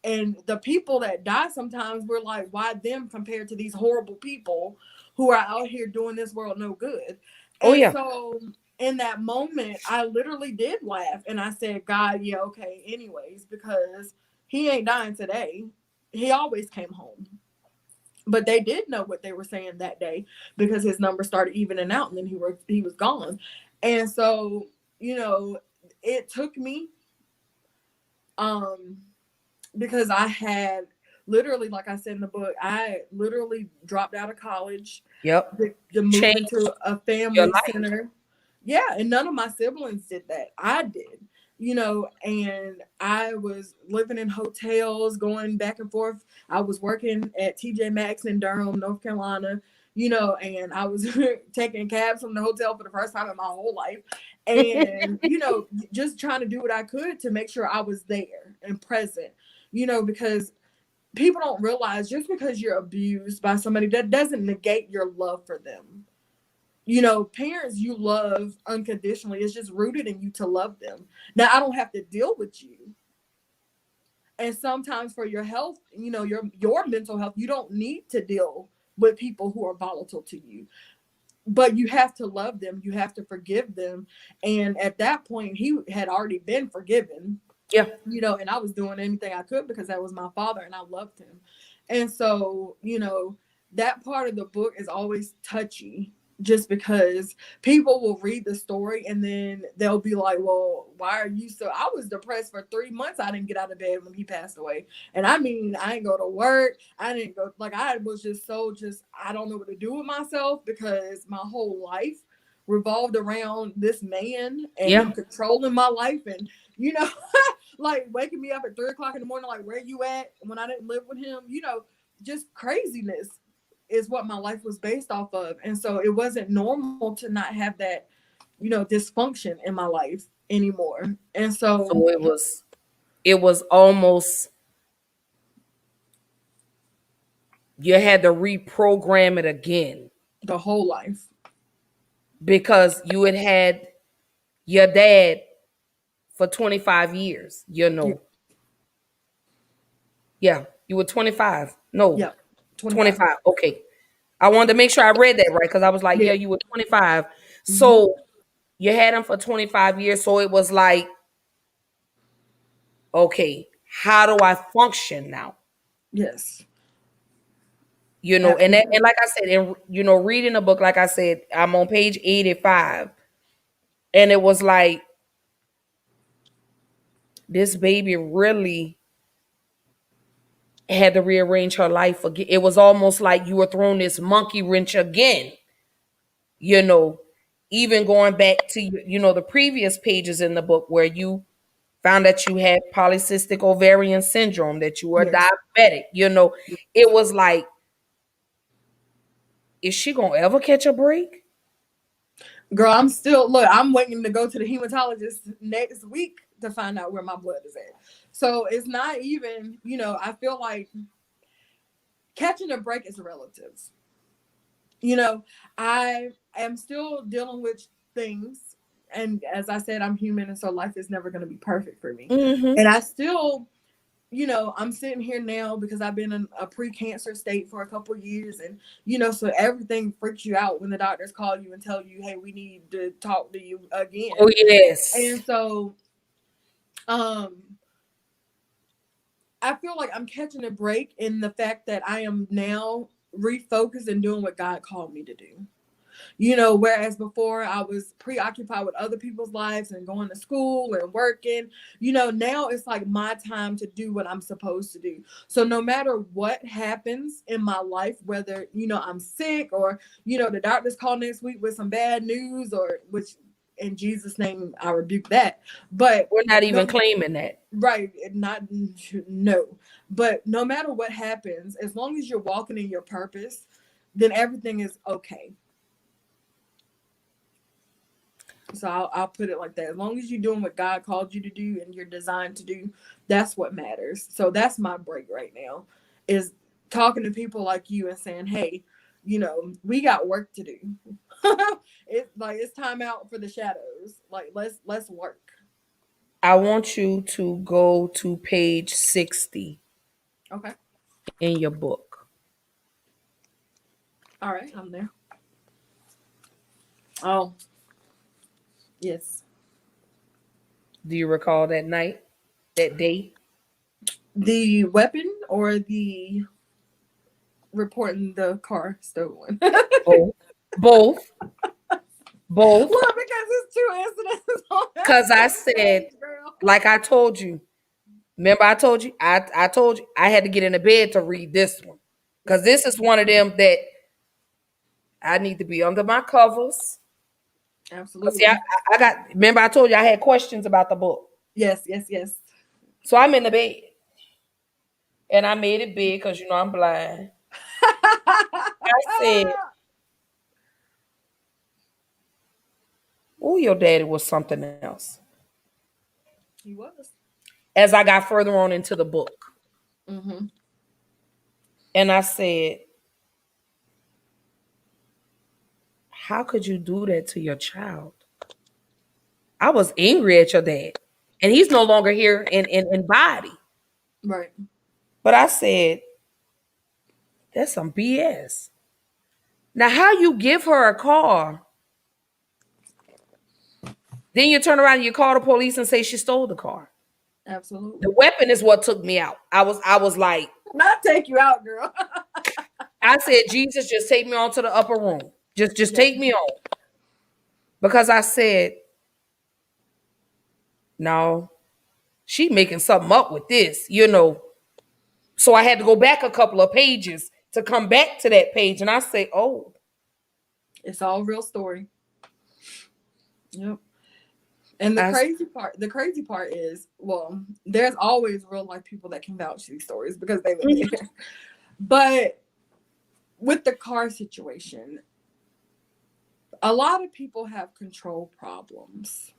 and the people that die, sometimes we're like, why them compared to these horrible people who are out here doing this world no good. Oh And yeah. so in that moment, I literally did laugh, and I said, God, yeah, okay, anyways, because he ain't dying today. He always came home. But they did know what they were saying that day, because his number started evening out, and then he was gone. And so, it took me, because I had literally, like I said in the book, I literally dropped out of college. Yep. To move Change into a your family life. center. Yeah, and none of my siblings did that. I did. And I was living in hotels, going back and forth. I was working at TJ Maxx in Durham, North Carolina, and I was taking cabs from the hotel for the first time in my whole life. And, just trying to do what I could to make sure I was there and present, because people don't realize, just because you're abused by somebody, that doesn't negate your love for them. Parents you love unconditionally. It's just rooted in you to love them. Now, I don't have to deal with you. And sometimes for your health, your mental health, you don't need to deal with people who are volatile to you. But you have to love them. You have to forgive them. And at that point, he had already been forgiven. Yeah. And I was doing anything I could, because that was my father and I loved him. And so, that part of the book is always touchy, just because people will read the story and then they'll be like, well, why are you so? I was depressed for 3 months. I didn't get out of bed when he passed away. And I mean, I didn't go to work. I didn't go, like, I was just so, I don't know what to do with myself because my whole life revolved around this man and Yeah. him controlling my life. And, you know, like waking me up at 3 o'clock in the morning, like, where you at when I didn't live with him, you know, just craziness is what my life was based off of. And so it wasn't normal to not have that, you know, dysfunction in my life anymore. And so So it was almost you had to reprogram it again the whole life. because you had your dad for 25 years, you Yeah. know. Yeah, you were 25. No, Yeah. 25. 25. Okay. I wanted to make sure I read that right because I was like, Yeah. yeah, you were 25. Mm-hmm. So you had him for 25 years. So it was like, okay, how do I function now? Yes. You know, and Absolutely. like I said, and you know, reading the book, like I said, I'm on page 85. And it was like, this baby really had to rearrange her life again. It was almost like you were throwing this monkey wrench again, you know, even going back to, you know, the previous pages in the book where you found that you had polycystic ovarian syndrome, that you were Yes. diabetic, you know, it was like, is she gonna ever catch a break? Girl, I'm still, look, I'm waiting to go to the hematologist next week to find out where my blood is at. So it's not even, you know, I feel like catching a break is relative. You know, I am still dealing with things. And as I said, I'm human. And so life is never going to be perfect for me. Mm-hmm. And I still, you know, I'm sitting here now because I've been in a pre-cancer state for a couple of years. And, you know, so everything freaks you out when the doctors call you and tell you, hey, we need to talk to you Oh again. yes. And so, um, I feel like I'm catching a break in the fact that I am now refocused and doing what God called me to do. You know, whereas before I was preoccupied with other people's lives and going to school and working, you know, now it's like my time to do what I'm supposed to do. So no matter what happens in my life, whether, you know, I'm sick or, you know, the doctor's call next week with some bad news, or which in Jesus' name I rebuke that. But We're not even no, claiming that. right, not, no. But no matter what happens, as long as you're walking in your purpose, then everything is okay. So I'll put it like that. As long as you're doing what God called you to do and you're designed to do, that's what matters. So that's my break right now, is talking to people like you and saying, hey, you know, we got work to do. It's like it's time out for the shadows. Like let's work. I want you to go to page 60 Okay. in your book. All right, I'm there. Oh, yes. Do you recall that night, that day? The weapon or the reporting the car stolen? Both. Both. Both. Well, because it's two incidents on that Because I same said, page, girl. like I told you, remember I told you, I told you I had to get in the bed to read this one. Because Yes, this is one of them that I need to be under my covers. Because see, absolutely. I got, remember I told you I had questions about the book. Yes, yes, yes. So I'm in the bed. And I made it big because, you know, I'm blind. I said, oh, your daddy was something else. He was. As I got further on into the book. Mm-hmm. And I said, how could you do that to your child? I was angry at your dad. And he's no longer here in body. Right. But I said, that's some BS. Now, how you give her a car, then you turn around and you call the police and say she stole the car. The Absolutely. weapon is what took me out. I was like, Not take you out, girl. I said, Jesus, just take me on to the upper room. Just Yeah. take me on. Because I said, no, she making something up with this, So I had to go back a couple of pages to come back to that page. And I say, oh, It's all real story. Yep. And I, the crazy part is, well, there's always real life people that can vouch these stories because they live there. But with the car situation, a lot of people have control problems.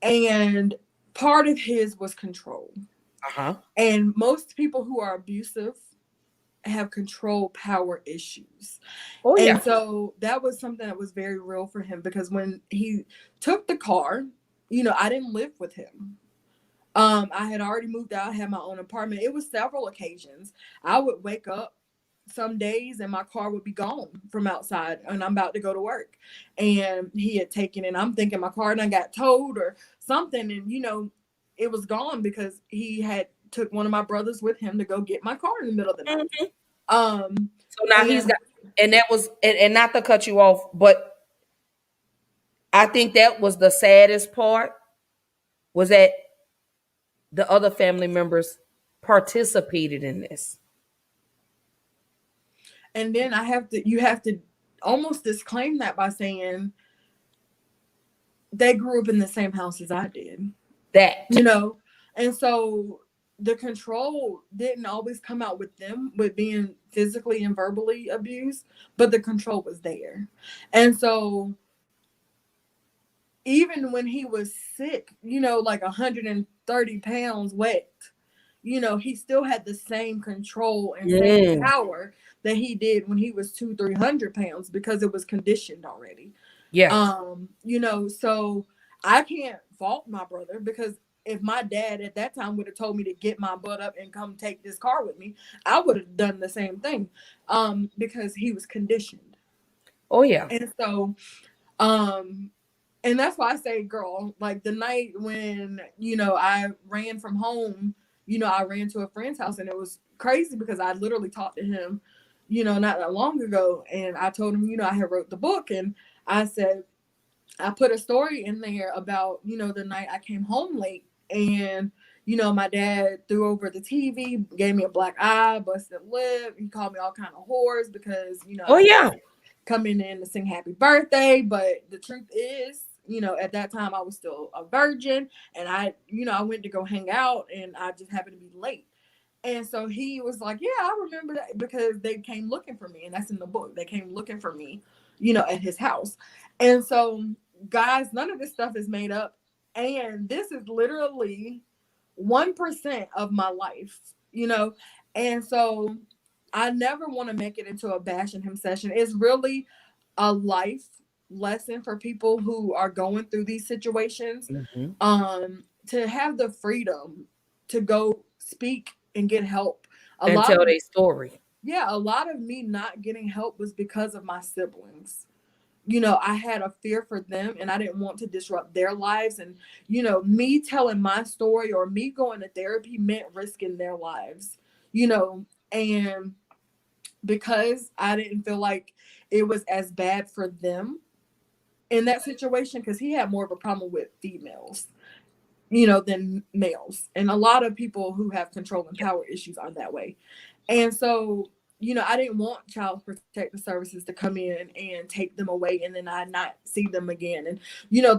And part of his was control. uh-huh. And most people who are abusive have control power issues. Oh, And yeah. so that was something that was very real for him because when he took the car, I didn't live with him. I had already moved out, I had my own apartment. It was several occasions. I would wake up some days and my car would be gone from outside and I'm about to go to work. And he had taken it. I'm thinking my car done got towed or something. And it was gone because he had took one of my brothers with him to go get my car in the middle of the night. Mhm. Um So now he's and got, and that was, and not to cut you off, but I think that was the saddest part was that the other family members participated in this. and then you have to almost disclaim that by saying they grew up in the same house as I did. That. you know and so the control didn't always come out with them with being physically and verbally abused, but the control was there. And so even when he was sick, like 130 pounds wet, he still had the same control and same Mm, power that he did when he was 200-300 pounds because it was conditioned already. yes. So I can't fault my brother because if my dad at that time would have told me to get my butt up and come take this car with me, I would have done the same thing. Because he was conditioned. Oh, yeah. And so, um, and that's why I say, girl, like the night when, I ran from home, I ran to a friend's house and it was crazy because I literally talked to him, not that long ago. And I told him, I had wrote the book and I said, I put a story in there about, the night I came home late and, my dad threw over the TV, gave me a black eye, busted lip. He called me all kind of whores because, Oh, I yeah. was coming in to sing happy birthday. But the truth is, at that time I was still a virgin and I went to go hang out and I just happened to be late. And so he was like, yeah, I remember that because they came looking for me. And that's in the book. They came looking for me, at his house. And so, guys, none of this stuff is made up. And this is literally 1% of my life. And so I never want to make it into a bashing him session. It's really a life lesson for people who are going through these situations. Mhm. To have the freedom to go speak and get help. A And lot tell of their story. Yeah, a lot of me not getting help was because of my siblings. I had a fear for them and I didn't want to disrupt their lives. And, me telling my story or me going to therapy meant risking their lives, and because I didn't feel like it was as bad for them in that situation, because he had more of a problem with females, than males. And a lot of people who have control and power issues are that way. And so, I didn't want child protective services to come in and take them away and then I not see them again. And,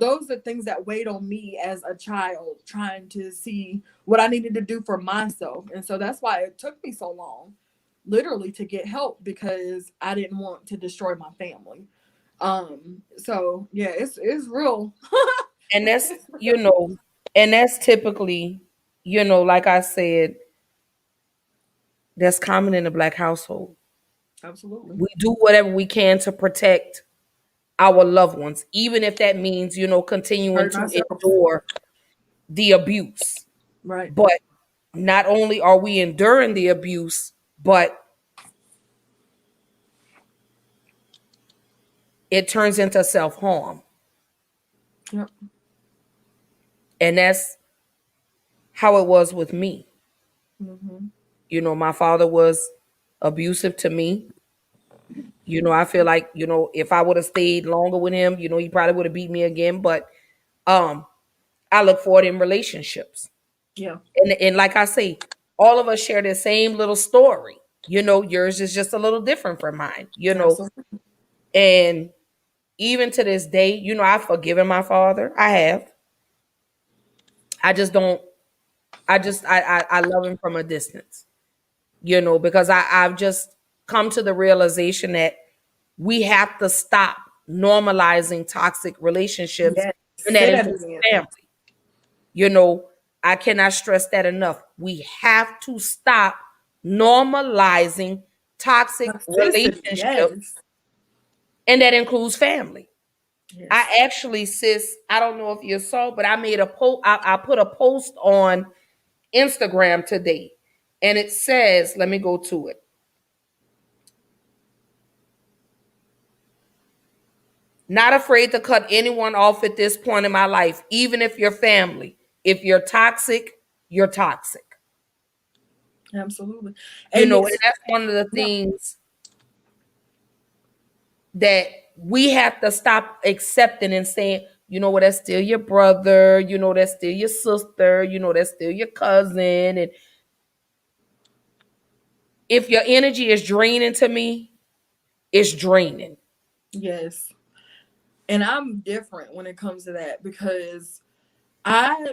those are things that weighed on me as a child trying to see what I needed to do for myself. And so that's why it took me so long, literally, to get help because I didn't want to destroy my family. So yeah, it's real. And that's typically, like I said, that's common in the Black household. Absolutely. We do whatever we can to protect our loved ones, even if that means, continuing Hurt to ourselves. endure the abuse. Right. But not only are we enduring the abuse, but it turns into self harm. Yep. And that's how it was with me. Hmm. My father was abusive to me. I feel like, if I would have stayed longer with him, he probably would have beat me again. But um, I look for it in relationships. Yeah, And like I say, all of us share the same little story. Yours is just a little different from mine. absolutely. And even to this day, I've forgiven my father. I have. I just don't. I love him from a distance. Because I've just come to the realization that we have to stop normalizing toxic relationships, Yes. and that Say that includes again. family. You know, I cannot stress that enough. We have to stop normalizing toxic Toxicity. relationships, Yes. and that includes family. Yes. I actually, sis, I don't know if you saw, but I made a post. I put a post on Instagram today, and it says, let me go to it. Not afraid to cut anyone off at this point in my life, even if you're family. If you're toxic, you're toxic. Absolutely. And And it's that's one of the yeah. things that we have to stop accepting and saying, that's still your brother, that's still your sister, that's still your cousin. And if your energy is draining to me, it's draining. Yes. And I'm different when it comes to that I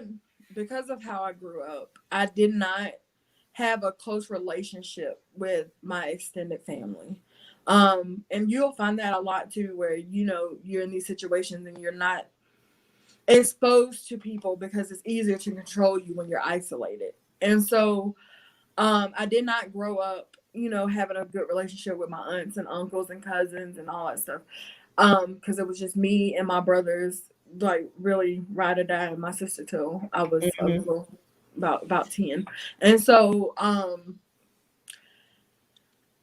because of how I grew up, I did not have a close relationship with my extended family. And you'll find that a lot too, where you're in these situations and you're not exposed to people because it's easier to control you when you're isolated. And so I did not grow up, having a good relationship with my aunts and uncles and cousins and all that stuff. Because it was just me and my brothers, like really ride or die, and my sister too. I was a Mhm. little about 10. And so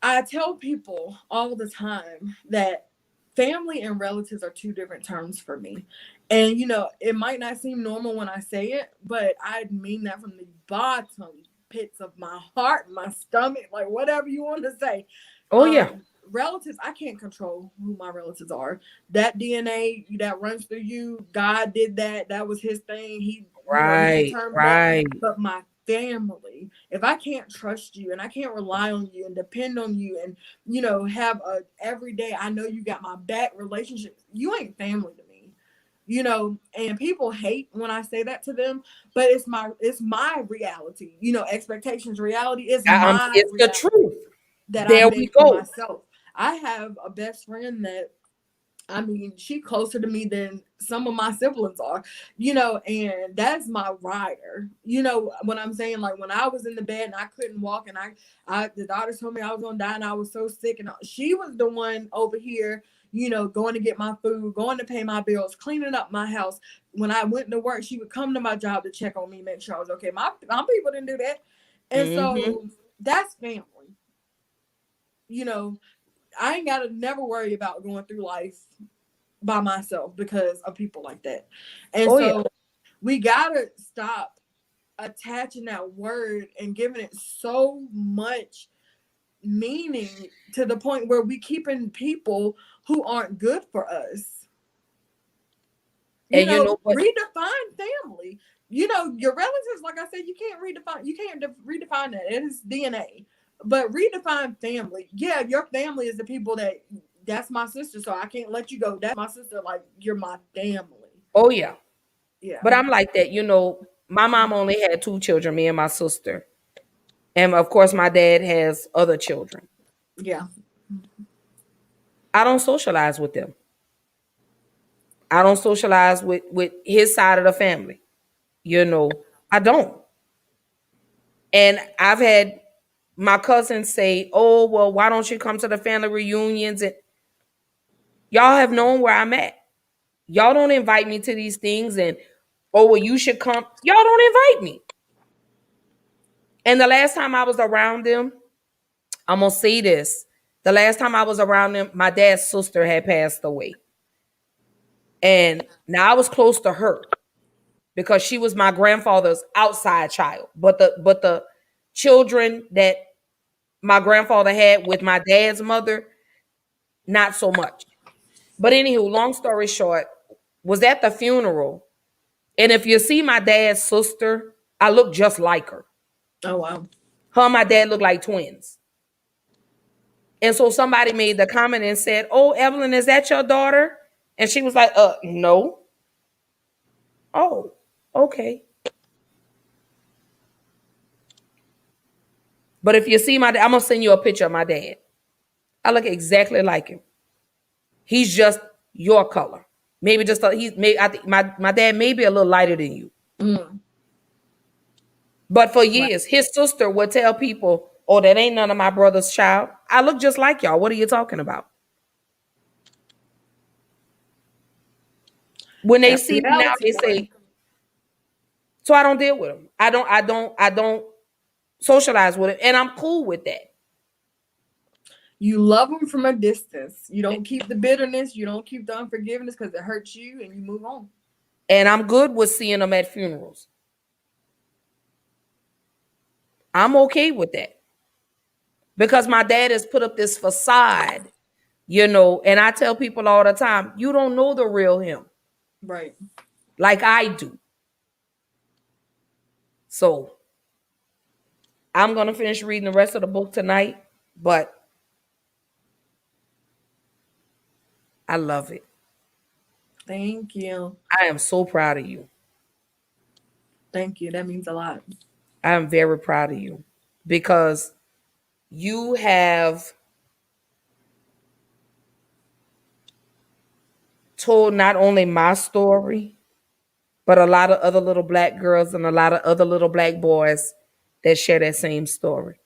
I tell people all the time that family and relatives are two different terms for me. And it might not seem normal when I say it, but I mean that from the bottom pits of my heart, my stomach, like whatever you want to say. Oh yeah. Relatives, I can't control who my relatives are. That DNA that runs through you, God did that. That was his thing. He Right, determined that. right. But my family, if I can't trust you and I can't rely on you and depend on you and have a everyday I know you got my back relationship, you ain't family to me. And people hate when I say that to them, but it's my reality. Expectations, reality is my It's the reality truth. that I There we made for go. myself. I have a best friend that, I mean, she closer to me than some of my siblings are, and that's my rider. What I'm saying? Like when I was in the bed and I couldn't walk and the doctors told me I was gonna die and I was so sick, and she was the one over here, going to get my food, going to pay my bills, cleaning up my house. When I went to work, she would come to my job to check on me, make sure I was okay. My people didn't do that. And Hmm. so that's family. You know, I ain't gotta never worry about going through life by myself because of people like that. And Oh yeah. so we gotta stop attaching that word and giving it so much meaning to the point where we keeping people who aren't good for us. And you know what? Redefine family. Your relatives, like I said, you can't redefine that. It is DNA. But redefine family. Yeah, your family is the people that's my sister, so I can't let you go. That's my sister, like you're my family. Oh yeah. Yeah. But I'm like that. My mom only had two children, me and my sister. And of course, my dad has other children. Yeah. I don't socialize with them. I don't socialize with his side of the family. I don't. And I've had my cousins say, "Oh, well, why don't you come to the family reunions?" And y'all have known where I'm at. Y'all don't invite me to these things, and oh, well, you should come. Y'all don't invite me. And the last time I was around them, I'm gonna say this. The last time I was around them, my dad's sister had passed away. And now I was close to her because she was my grandfather's outside child. But the children that my grandfather had with my dad's mother, not so much. But anywho, long story short, was at the funeral. And if you see my dad's sister, I look just like her. Oh wow. Her and my dad look like twins. And so somebody made the comment and said, "Oh, Evelyn, is that your daughter?" And she was like, no. Oh, okay. But if you see my dad, I'm gonna send you a picture of my dad. I look exactly like him. He's just your color. Maybe just he's maybe I think my dad may be a little lighter than you. Mm. But for Right. years, his sister would tell people, "Oh, that ain't none of my brother's child. I look just like y'all. What are you talking about?" When they That's see me now, reality, they boy. say, so I don't deal with them. I don't socialize with him. And I'm cool with that. You love them from a distance. You don't keep the bitterness. You don't keep the unforgiveness because it hurts you, and you move on. And I'm good with seeing them at funerals. I'm okay with that. Because my dad has put up this facade, and I tell people all the time, you don't know the real him Right. like I do. So I'm going to finish reading the rest of the book tonight, but I love it. Thank you. I am so proud of you. Thank you. That means a lot. I am very proud of you because you have told not only my story, but a lot of other little black girls and a lot of other little black boys that share that same story.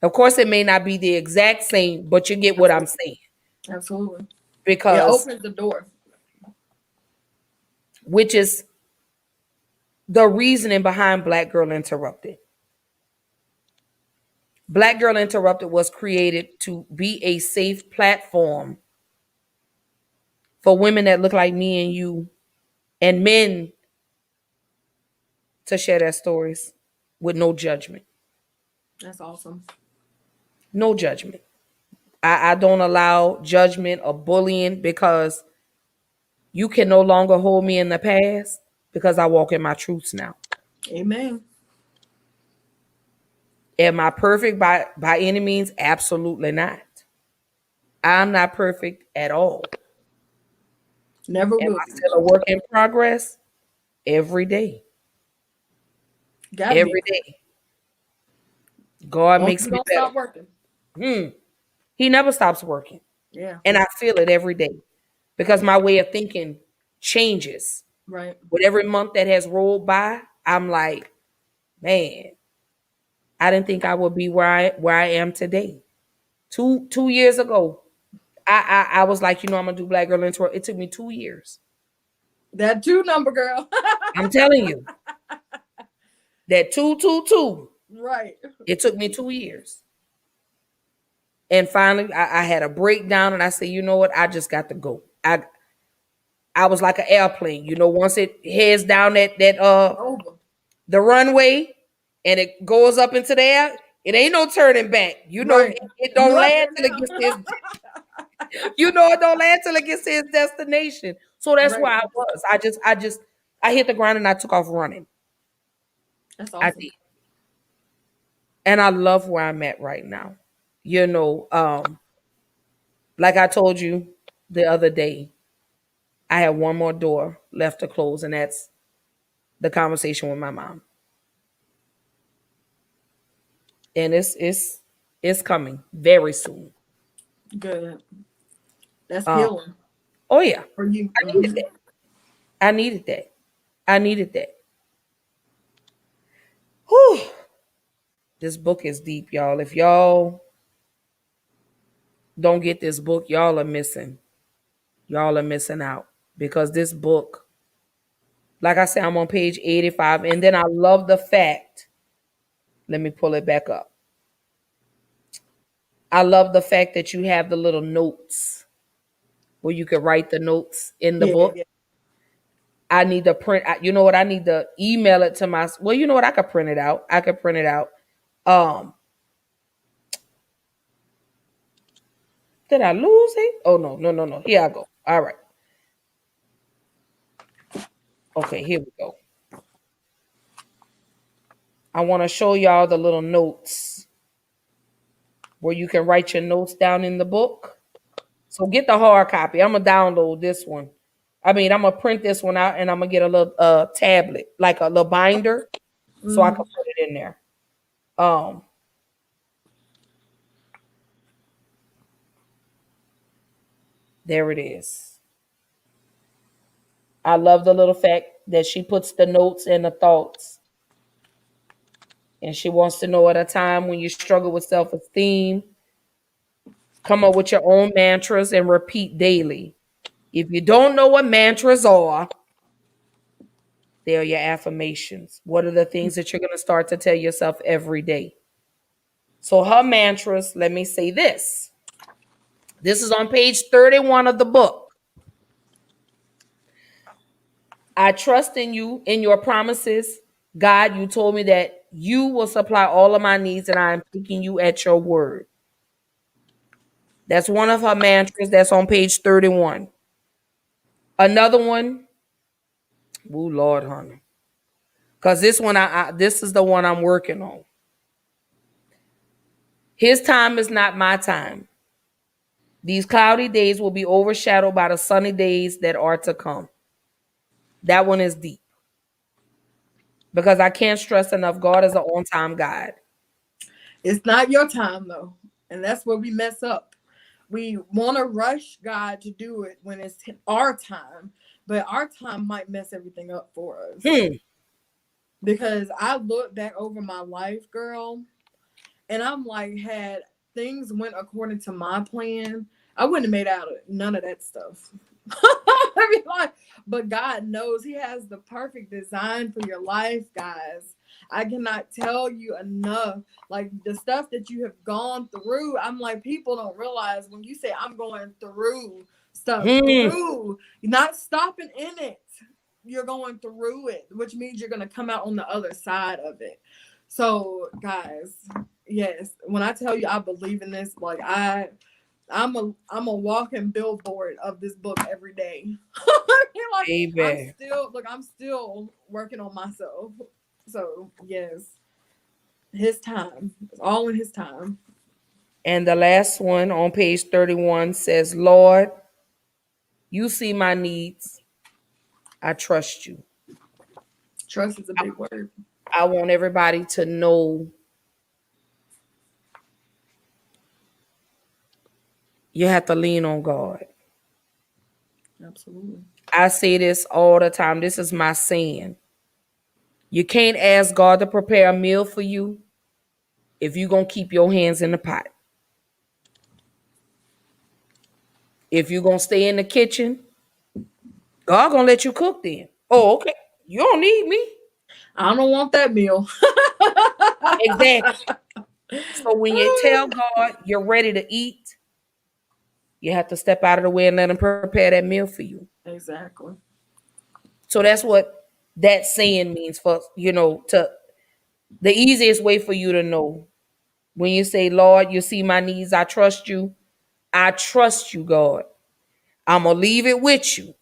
Of course, it may not be the exact same, but you get what I'm Absolutely. saying. Absolutely. It Because, opens the door. which is the reasoning behind Black Girl Interrupted. Black Girl Interrupted was created to be a safe platform for women that look like me and you and men to share their stories with no judgment. That's awesome. No judgment. I don't allow judgment or bullying because you can no longer hold me in the past because I walk in my truths now. Amen. Am I perfect by any means? Absolutely not. I'm not perfect at all. Never Am will I be. still a work in progress? Every day. Gotta be. Every day. God Long as makes you me don't better. stop working. He never stops working. Yeah. And I feel it every day because my way of thinking changes. Right. With every month that has rolled by, I'm like, man, I didn't think I would be where I am today. Two years ago, I was like, I'm gonna do Black Girl Intro. It took me 2 years. That two number girl. I'm telling you, that 222. Right. It took me 2 years. And finally, I had a breakdown, and I said, you know what? I just got to go. I was like an airplane. Once it heads down Over. the runway, and it goes up into the air, it ain't no turning back. Right. It You don't up land there till it now. gets to it don't land till it gets to its destination. So that's Right. where I was. I hit the ground and I took off running. That's I awesome. did. And I love where I'm at right now. Like I told you the other day, I have one more door left to close, and that's the conversation with my mom. And it's coming very soon. Good. That's Um, healing oh yeah, for you. I needed that. I needed that. I needed that. Whew. This book is deep, y'all. If y'all don't get this book, y'all are missing. Y'all are missing out because this book, like I said, I'm on page 85, and then I love the fact. Let me pull it back up. I love the fact that you have the little notes where you can write the notes in the Yeah, book. yeah. I need to print. You know what? I need to email it to my. Well, you know what? I could print it out. I could print it out. Um, Did I lose it? Oh no, no, no, no. Here I go. All right. Okay, here we go. I want to show y'all the little notes where you can write your notes down in the book. So get the hard copy. I'm gonna download this one. I'm gonna print this one out and I'm gonna get a little tablet, like a little binder, so I Mm. can put it in there. Um, there it is. I love the little fact that she puts the notes and the thoughts, and she wants to know at a time when you struggle with self-esteem, come up with your own mantras and repeat daily. If you don't know what mantras are, they're your affirmations. What are the things that you're going to start to tell yourself every day? So her mantras, let me say this. This is on page 31 of the book. I trust in you, in your promises. God, you told me that you will supply all of my needs, and I am taking you at your word. That's one of her mantras. That's on page 31. Another one, oh Lord, honey. Because this one, this is the one I'm working on. His time is not my time. These cloudy days will be overshadowed by the sunny days that are to come. That one is deep because I can't stress enough. God is an on-time God. It's not your time though, and that's where we mess up. We want to rush God to do it when it's our time, but our time might mess everything up for us. Hmm. Because I look back over my life, girl, and I'm like, had things went according to my plan, I wouldn't have made out of none of that stuff. I mean, like, but God knows He has the perfect design for your life, guys. I cannot tell you enough. Like the stuff that you have gone through, I'm like, people don't realize when you say I'm going through stuff, Hmm. through, you're not stopping in it. You're going through it, which means you're going to come out on the other side of it. So, guys, yes, when I tell you I believe in this, like I'm a walking billboard of this book every day. Like Baby. I'm still working on myself. So yes, his time. It's all in his time. And the last one on page 31 says, Lord, you see my needs. I trust you. Trust is a big word. I want everybody to know you have to lean on God. Absolutely. I say this all the time. This is my saying. You can't ask God to prepare a meal for you if you're going to keep your hands in the pot. If you're going to stay in the kitchen, God going to let you cook then. Oh, okay. You don't need me. I don't want that meal. Exactly. So when you tell God you're ready to eat, you have to step out of the way and let him prepare that meal for you. Exactly. So that's what that saying means for, to the easiest way for you to know when you say, Lord, you see my needs, I trust you. I trust you, God. I'm going to leave it with you.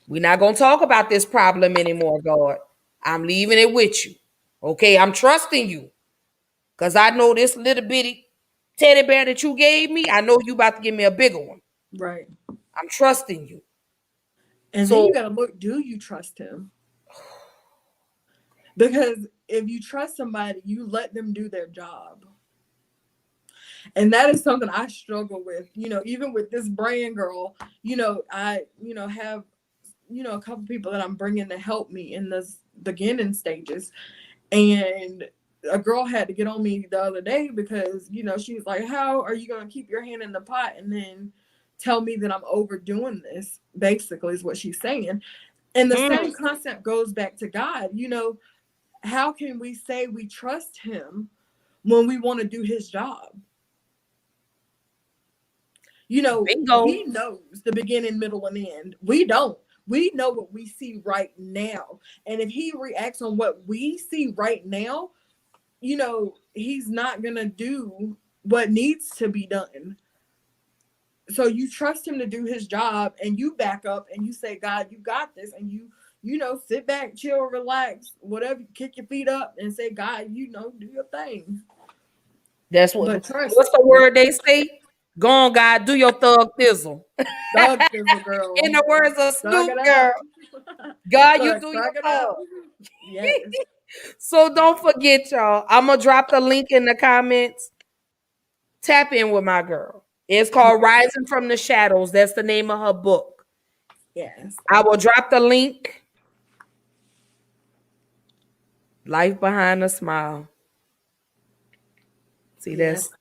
We're not going to talk about this problem anymore, God. I'm leaving it with you. Okay, I'm trusting you because I know this little bitty teddy bear that you gave me, I know you about to give me a bigger one. Right. I'm trusting you. And then you So, got to look, do you trust him? Because if you trust somebody, you let them do their job. And that is something I struggle with. Even with this brand girl, I, have, a couple people that I'm bringing to help me in this beginning stages. And a girl had to get on me the other day because, she was like, how are you going to keep your hand in the pot and then tell me that I'm overdoing this? Basically, is what she's saying. And the same concept goes back to God. How can we say we trust him when we want to do his job? He bingo. knows the beginning, middle, and end. We don't. We know what we see right now. And if he reacts on what we see right now, he's not going to do what needs to be done. So you trust him to do his job, and you back up and you say, God, you got this. And you know, sit back, chill, relax, whatever, kick your feet up and say, God, you know, do your thing. That's what. But trust, What's the but word they say? Go on, God, do your thug thizzle. thug thizzle, girl. In the words of Thug Snoop, it girl, out. God, you Look, do thug your it out. thug. Yes. So don't forget, y'all. I'm gonna drop the link in the comments. Tap in with my girl. It's called Yes. Rising from the Shadows. That's the name of her book. Yes. I will drop the link. Life Behind a Smile. See, Yes. that's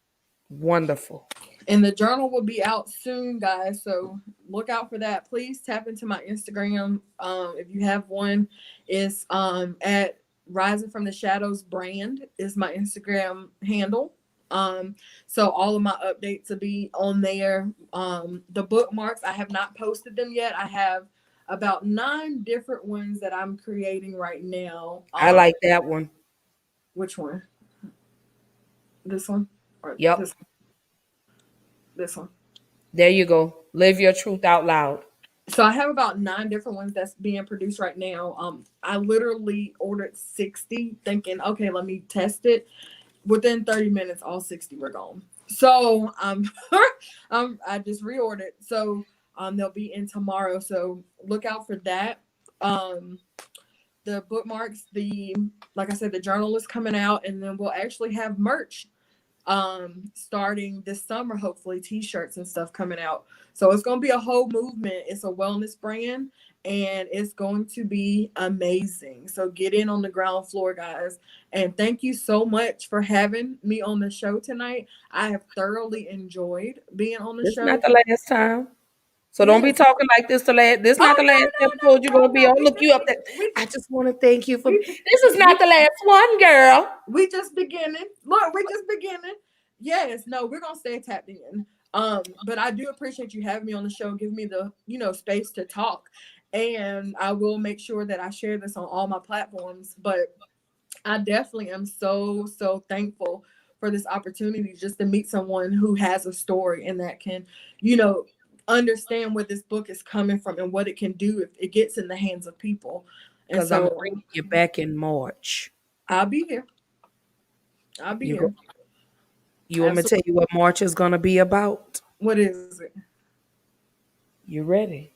wonderful. And the journal will be out soon, guys. So look out for that. Please tap into my Instagram. If you have one, it's at Rising from the Shadows brand is my Instagram handle. So all of my updates will be on there. The bookmarks, I have not posted them yet. I have about 9 different ones that I'm creating right now. I like that one. Which one? This one? Or Yep. this one? This one? There you go. Live your truth out loud. So I have about 9 different ones that's being produced right now. I literally ordered 60 thinking, okay, let me test it. Within 30 minutes, all 60 were gone. So I just reordered. So they'll be in tomorrow. So look out for that. The bookmarks, like I said, the journal is coming out, and then we'll actually have merch starting this summer, hopefully t-shirts and stuff coming out. So it's going to be a whole movement. It's a wellness brand, and it's going to be amazing. So get in on the ground floor, guys. And thank you so much for having me on the show tonight. I have thoroughly enjoyed being on the This is not show. the last time. So don't be Yes. talking like this the last. This not Oh the no, last no, episode you're no, gonna no, be no. on. Look you up there. I just want to thank you for. We This is not we the last one, girl. we just beginning. Look, we just beginning. Yes, no, we're gonna stay tapped in. But I do appreciate you having me on the show, giving me the space to talk, and I will make sure that I share this on all my platforms. But I definitely am so thankful for this opportunity just to meet someone who has a story and that can, you know, understand where this book is coming from and what it can do if it gets in the hands of people. And Because I'm so bringing you back in March. I'll be here. I'll be You go. here. You want me to tell Absolutely. you what March is gonna be about? What is it? You ready?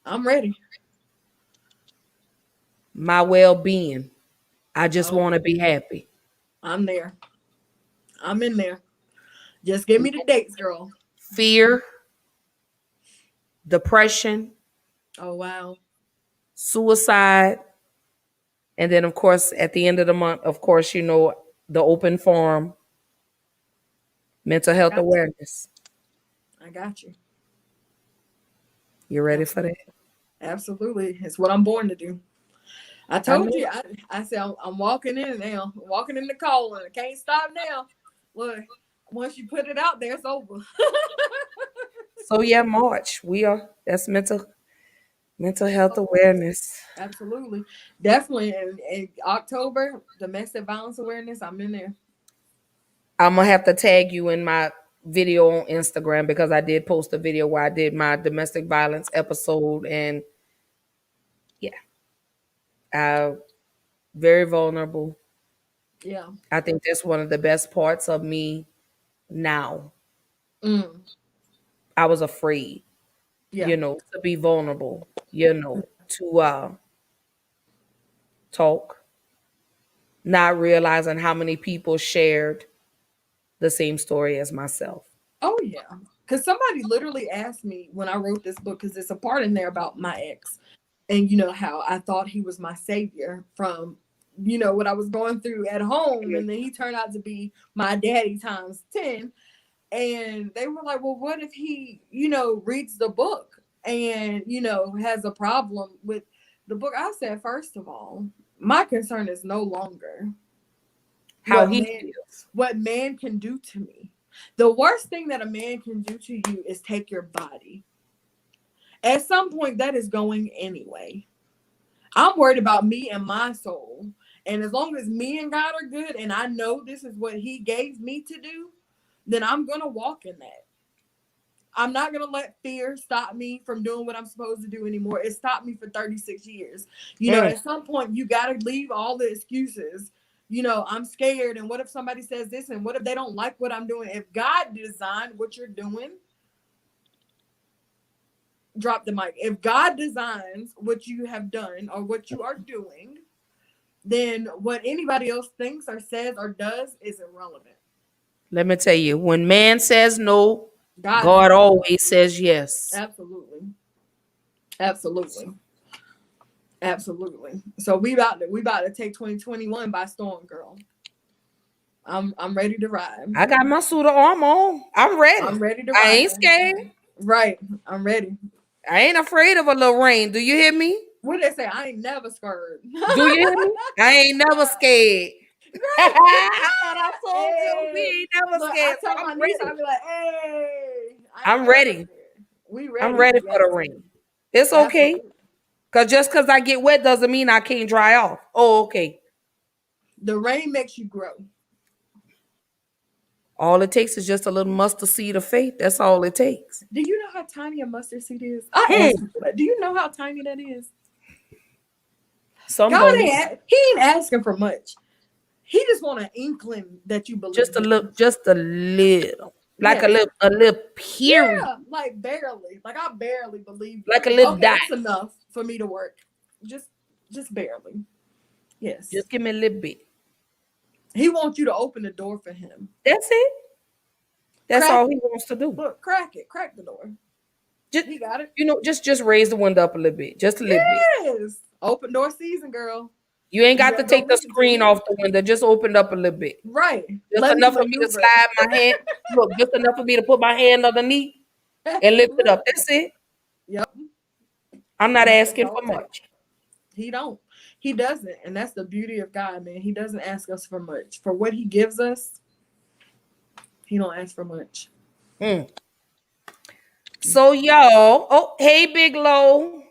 I'm ready. My well-being. I just Oh, want to be happy. I'm there. I'm in there. Just give me the dates, girl. Fear, depression, Oh wow. suicide, and then of course at the end of the month, of course, the open forum, mental I health got you. awareness. I got you. You ready for Absolutely. that? Absolutely. It's what I'm born to do. I I told know. you. I said I'm walking in now. I'm walking in the calling. I can't stop now. Look, once you put it out there, it's over. So yeah, March. That's mental health awareness. Absolutely. Definitely. In October, domestic violence awareness, I'm in there. I'm gonna have to tag you in my video on Instagram because I did post a video where I did my domestic violence episode, and yeah, I very vulnerable. Yeah. I think that's one of the best parts of me now. Mm. I was afraid, Yeah. to be vulnerable, to talk, not realizing how many people shared the same story as myself. Oh yeah. Because somebody literally asked me when I wrote this book, because there's a part in there about my ex, and how I thought he was my savior from what I was going through at home, and then he turned out to be my daddy times 10. And they were like, well, what if he reads the book and has a problem with the book? I said, first of all, my concern is no longer How what he man feels. what man can do to me. The worst thing that a man can do to you is take your body. At some point, that is going anyway. I'm worried about me and my soul. And as long as me and God are good and I know this is what he gave me to do, then I'm going to walk in that. I'm not gonna let fear stop me from doing what I'm supposed to do anymore. It stopped me for 36 years. Mm. At some point you gotta leave all the excuses. I'm scared, and what if somebody says this, and what if they don't like what I'm doing? If God designed what you're doing, drop the mic. If God designs what you have done or what you are doing, then what anybody else thinks or says or does is irrelevant. Let me tell you, when man says no, God God says always says yes. absolutely, absolutely, absolutely. So we about to take 2021 by storm, girl. I'm ready to ride. I got my suit of armor on. I'm ready. I'm ready to I ride. ain't scared. Right, I'm ready. I ain't afraid of a little rain. Do you hear me? What did they say? I ain't never scared. Do you hear me? I ain't never scared. Right. I thought I told you we Hey, ain't never look, I scared. So tell I'm my niece, ready. I be like, hey, I ain't I'm never ready. scared. We I'm ready. ready for Yes, the rain. It's okay. absolutely. Cause just cause I get wet doesn't mean I can't dry off. Oh, okay. The rain makes you grow. All it takes is just a little mustard seed of faith. That's all it takes. Do you know how tiny a mustard seed is? I Hmm. ask people that. Do you know how tiny that is? Some God don't. he ain't asking for much. He just want an inkling that you Just believe a in little, him. just a little. Like Yes. a little period. Yeah, like barely. Like I barely believe Like a you. little Okay, dot. that's enough for me to work. Just just barely. Yes. Just give me a little bit. He wants you to open the door for him. That's it. That's Crack all he it. wants to do. Look, crack it. Crack the door. Just He got it. just raise the window up a little bit. Just a little bit. Yes. Open door season, girl. You ain't You got to better go take the listen to screen me. off the window. Just open it up a little bit. Right. Just Let me enough for me to maneuver. slide my hand. Look, just enough for me to put my hand underneath and lift it up. That's it. Yep. I'm not That's asking all for it takes. much. He don't. He doesn't. And that's the beauty of God, man. He doesn't ask us for much. For what he gives us, he don't ask for much. Mm. So y'all, oh hey Big Low.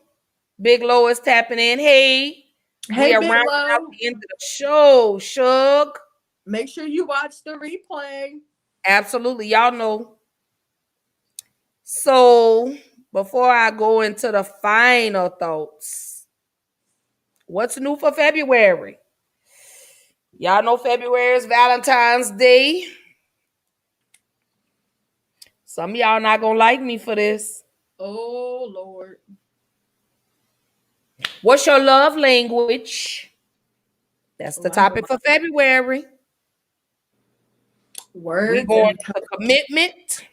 Big Low is tapping in. Hey, we Hey, are Big rounding out Low. the end of the show. Shug. Make sure you watch the replay. Absolutely. Y'all know. So before I go into the final thoughts, what's new for February? Y'all know February is Valentine's Day. Some of y'all not gonna like me for this. Oh, Lord. What's your love language? That's the Oh, I know topic my for February. We words going and to commitment.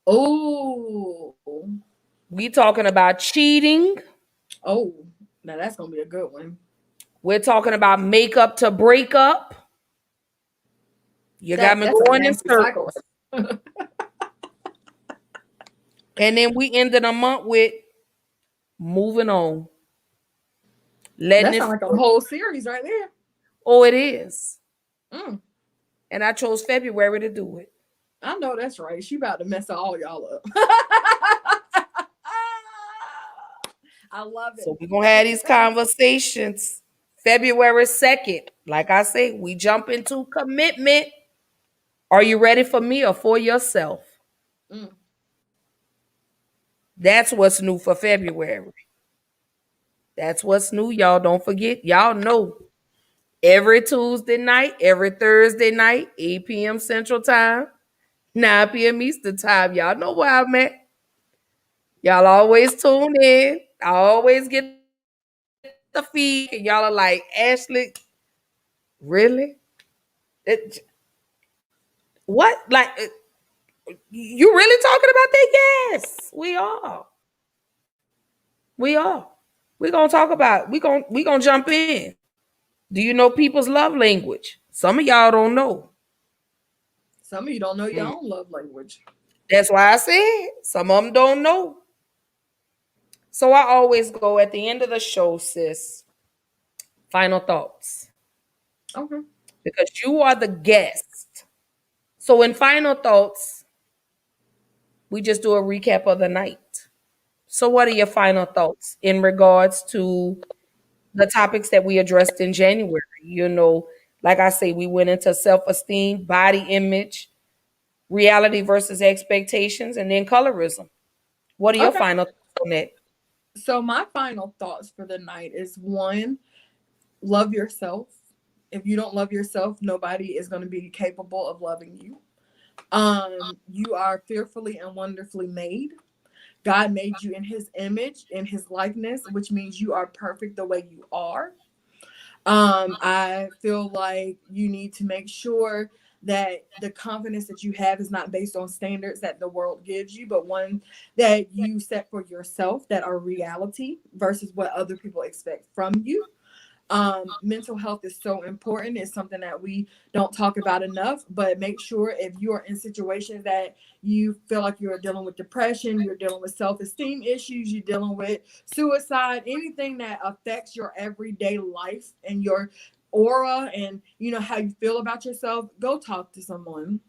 oh. We talking about cheating. Oh. Now that's gonna be a good one. We're talking about makeup to break up. You got me That's a going in nasty cycle. circles. And then we ended the month with moving on. Letting That it sounds like a flow. whole series right there. Oh, it is. Mm, And I chose February to do it. I know that's right. She about to mess all y'all up. I love it. So we're gonna have these conversations. February 2nd. Like I say, we jump into commitment. Are you ready for me or for yourself? Mm. That's what's new for February. That's what's new, y'all. Don't forget, y'all know every Tuesday night, every Thursday night, 8 p.m. Central Time, 9 p.m. Eastern Time. Y'all know where I'm at. Y'all always tune in. I always get the feed, and y'all are like, Ashley, really? It, what? Like, you really talking about that? Yes, we are. We are. We're gonna talk about. We gonna jump in. Do you know people's love language? Some of y'all don't know. Some of you don't know your Mm. own love language. That's why I said some of them don't know. So I always go at the end of the show, sis. Final thoughts, Okay. because you are the guest. So in final thoughts, we just do a recap of the night. So what are your final thoughts in regards to the topics that we addressed in January? Like I say, we went into self-esteem, body image, reality versus expectations, and then colorism. What are your Okay. final thoughts on that? So my final thoughts for the night is one, love yourself. If you don't love yourself, nobody is going to be capable of loving you. You are fearfully and wonderfully made. God made you in his image, in his likeness, which means you are perfect the way you are. I feel like you need to make sure that the confidence that you have is not based on standards that the world gives you, but one that you set for yourself that are reality versus what other people expect from you. Mental health is so important. It's something that we don't talk about enough, but make sure if you are in situations that you feel like you're dealing with depression, you're dealing with self-esteem issues, you're dealing with suicide, anything that affects your everyday life and your aura and you know how you feel about yourself, go talk to someone.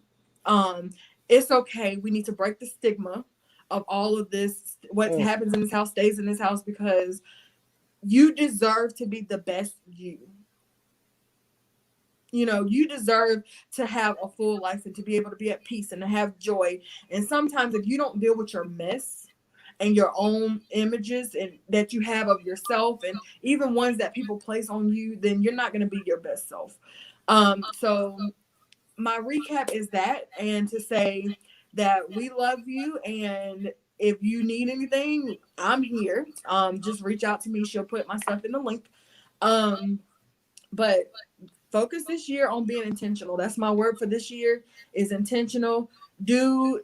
um it's okay. We need to break the stigma of all of this. What Mm. happens in this house stays in this house, because you deserve to be the best you. You know, you deserve to have a full life and to be able to be at peace and to have joy. And sometimes if you don't deal with your mess and your own images and that you have of yourself and even ones that people place on you, then you're not going to be your best self. So my recap is that, and to say that we love you, and if you need anything, I'm here. Just reach out to me. She'll put my stuff in the link. um but focus this year on being intentional. That's my word for this year, is intentional. Do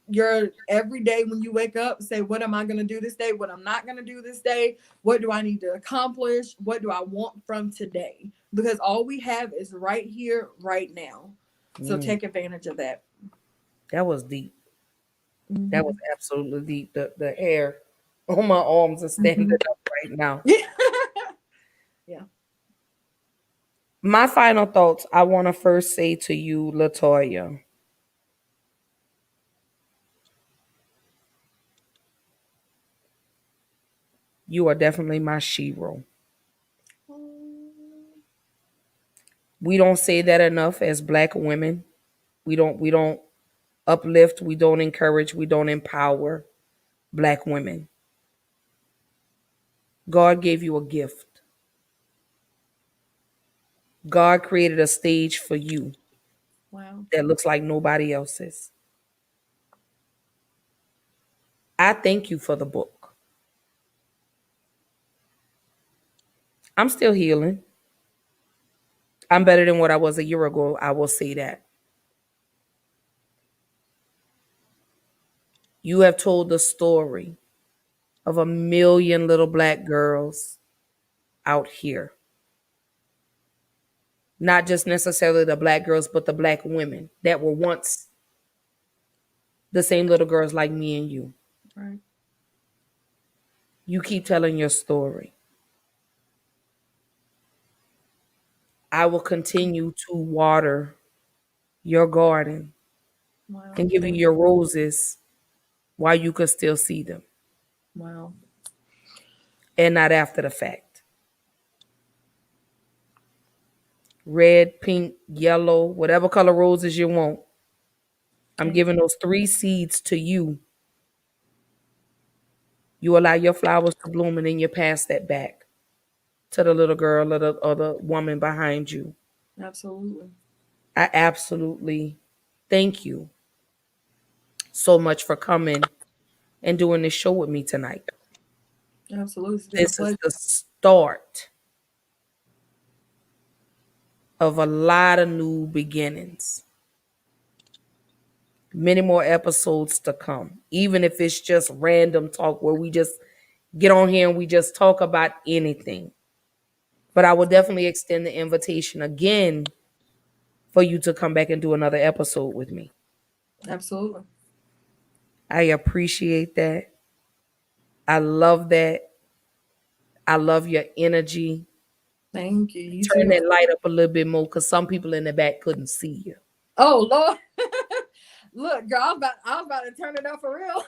your every day when you wake up, say, what am I going to do this day? What I'm not going to do this day? What do I need to accomplish? What do I want from today? Because all we have is right here, right now. So Mm. take advantage of that. That was deep. That was Mm-hmm. absolutely deep. The hair on my arms are standing Mm-hmm. up right now. Yeah. My final thoughts, I want to first say to you, Latoya, you are definitely my shero. We don't say that enough as black women. We don't uplift, we don't encourage, we don't empower black women. God gave you a gift. God created a stage for you Wow. that looks like nobody else's. I thank you for the book. I'm still healing. I'm better than what I was a year ago. I will say that. You have told the story of a million little black girls out here. Not just necessarily the black girls, but the black women that were once the same little girls like me and you. Right. You keep telling your story. I will continue to water your garden Wow. and give you Thank your you. roses while you can still see them Wow. and not after the fact. Red, pink, yellow, whatever color roses you want. I'm Thank giving you. those 3 seeds to you. You allow your flowers to bloom and then you pass that back to the little girl or the woman behind you. Absolutely. I absolutely thank you so much for coming and doing this show with me tonight. Absolutely. It's been a This is pleasure. the start of a lot of new beginnings. Many more episodes to come, even if it's just random talk where we just get on here and we just talk about anything. But I will definitely extend the invitation again for you to come back and do another episode with me. Absolutely. I appreciate that. I love that. I love your energy. Thank you. You Turn too. that light up a little bit more because some people in the back couldn't see you. Oh Lord. Look, girl, I was about to turn it up for real.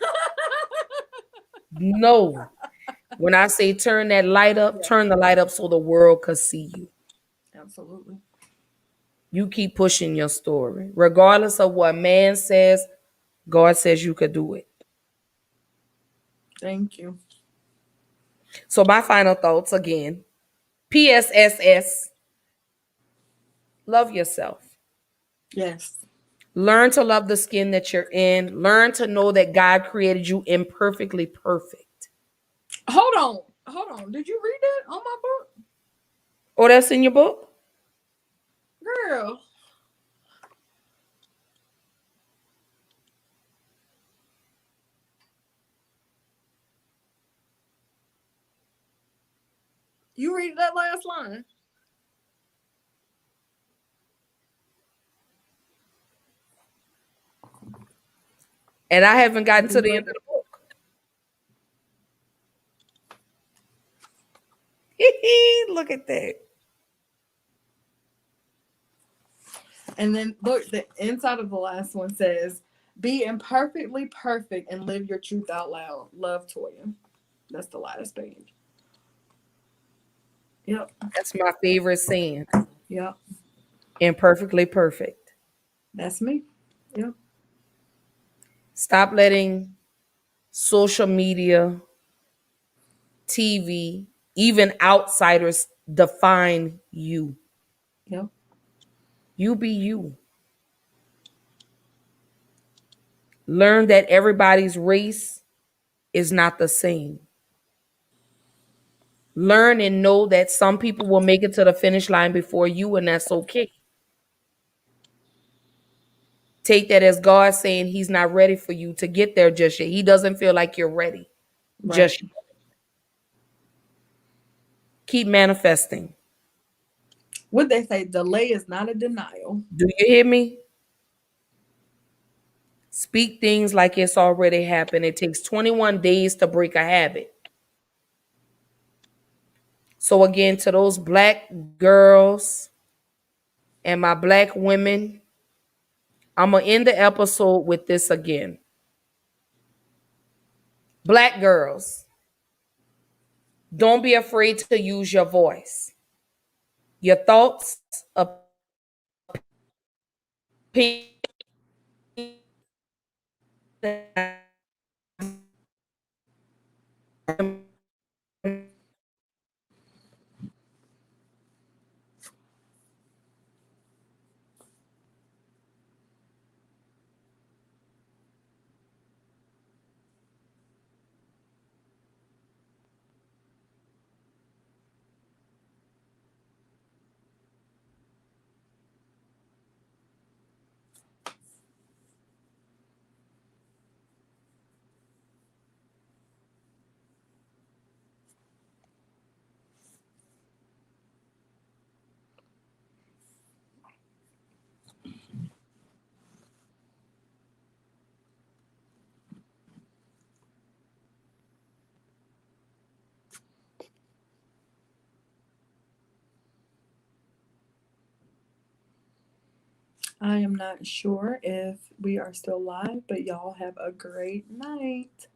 No. When I say turn that light up, Yeah, turn the light up so the world could see you. absolutely. You keep pushing your story. Regardless of what man says, God says you could do it. Thank you. So my final thoughts again. PSSS. Love yourself. Yes. Learn to love the skin that you're in. Learn to know that God created you imperfectly perfect. Hold on. Hold on. Did you read that on my book? Oh, that's in your book? Girl. You read that last line? And I haven't gotten to the end of the book. Look at that. And then look, the inside of the last one says, "Be imperfectly perfect and live your truth out loud." Love, Toya. That's the last page. Yep. That's my favorite saying. Yep. Imperfectly perfect. That's me. Yep. Stop letting social media, TV, even outsiders define you. Yep. You be you. Learn that everybody's race is not the same. Learn and know that some people will make it to the finish line before you, and that's okay. Take that as God saying He's not ready for you to get there just yet. He doesn't feel like you're ready Right. just yet. Keep manifesting. What they say, delay is not a denial. Do you hear me? Speak things like it's already happened. It takes 21 days to break a habit. So, again, to those black girls and my black women, I'm going to end the episode with this again. Black girls, don't be afraid to use your voice. Your thoughts, I am not sure if we are still live, but y'all have a great night.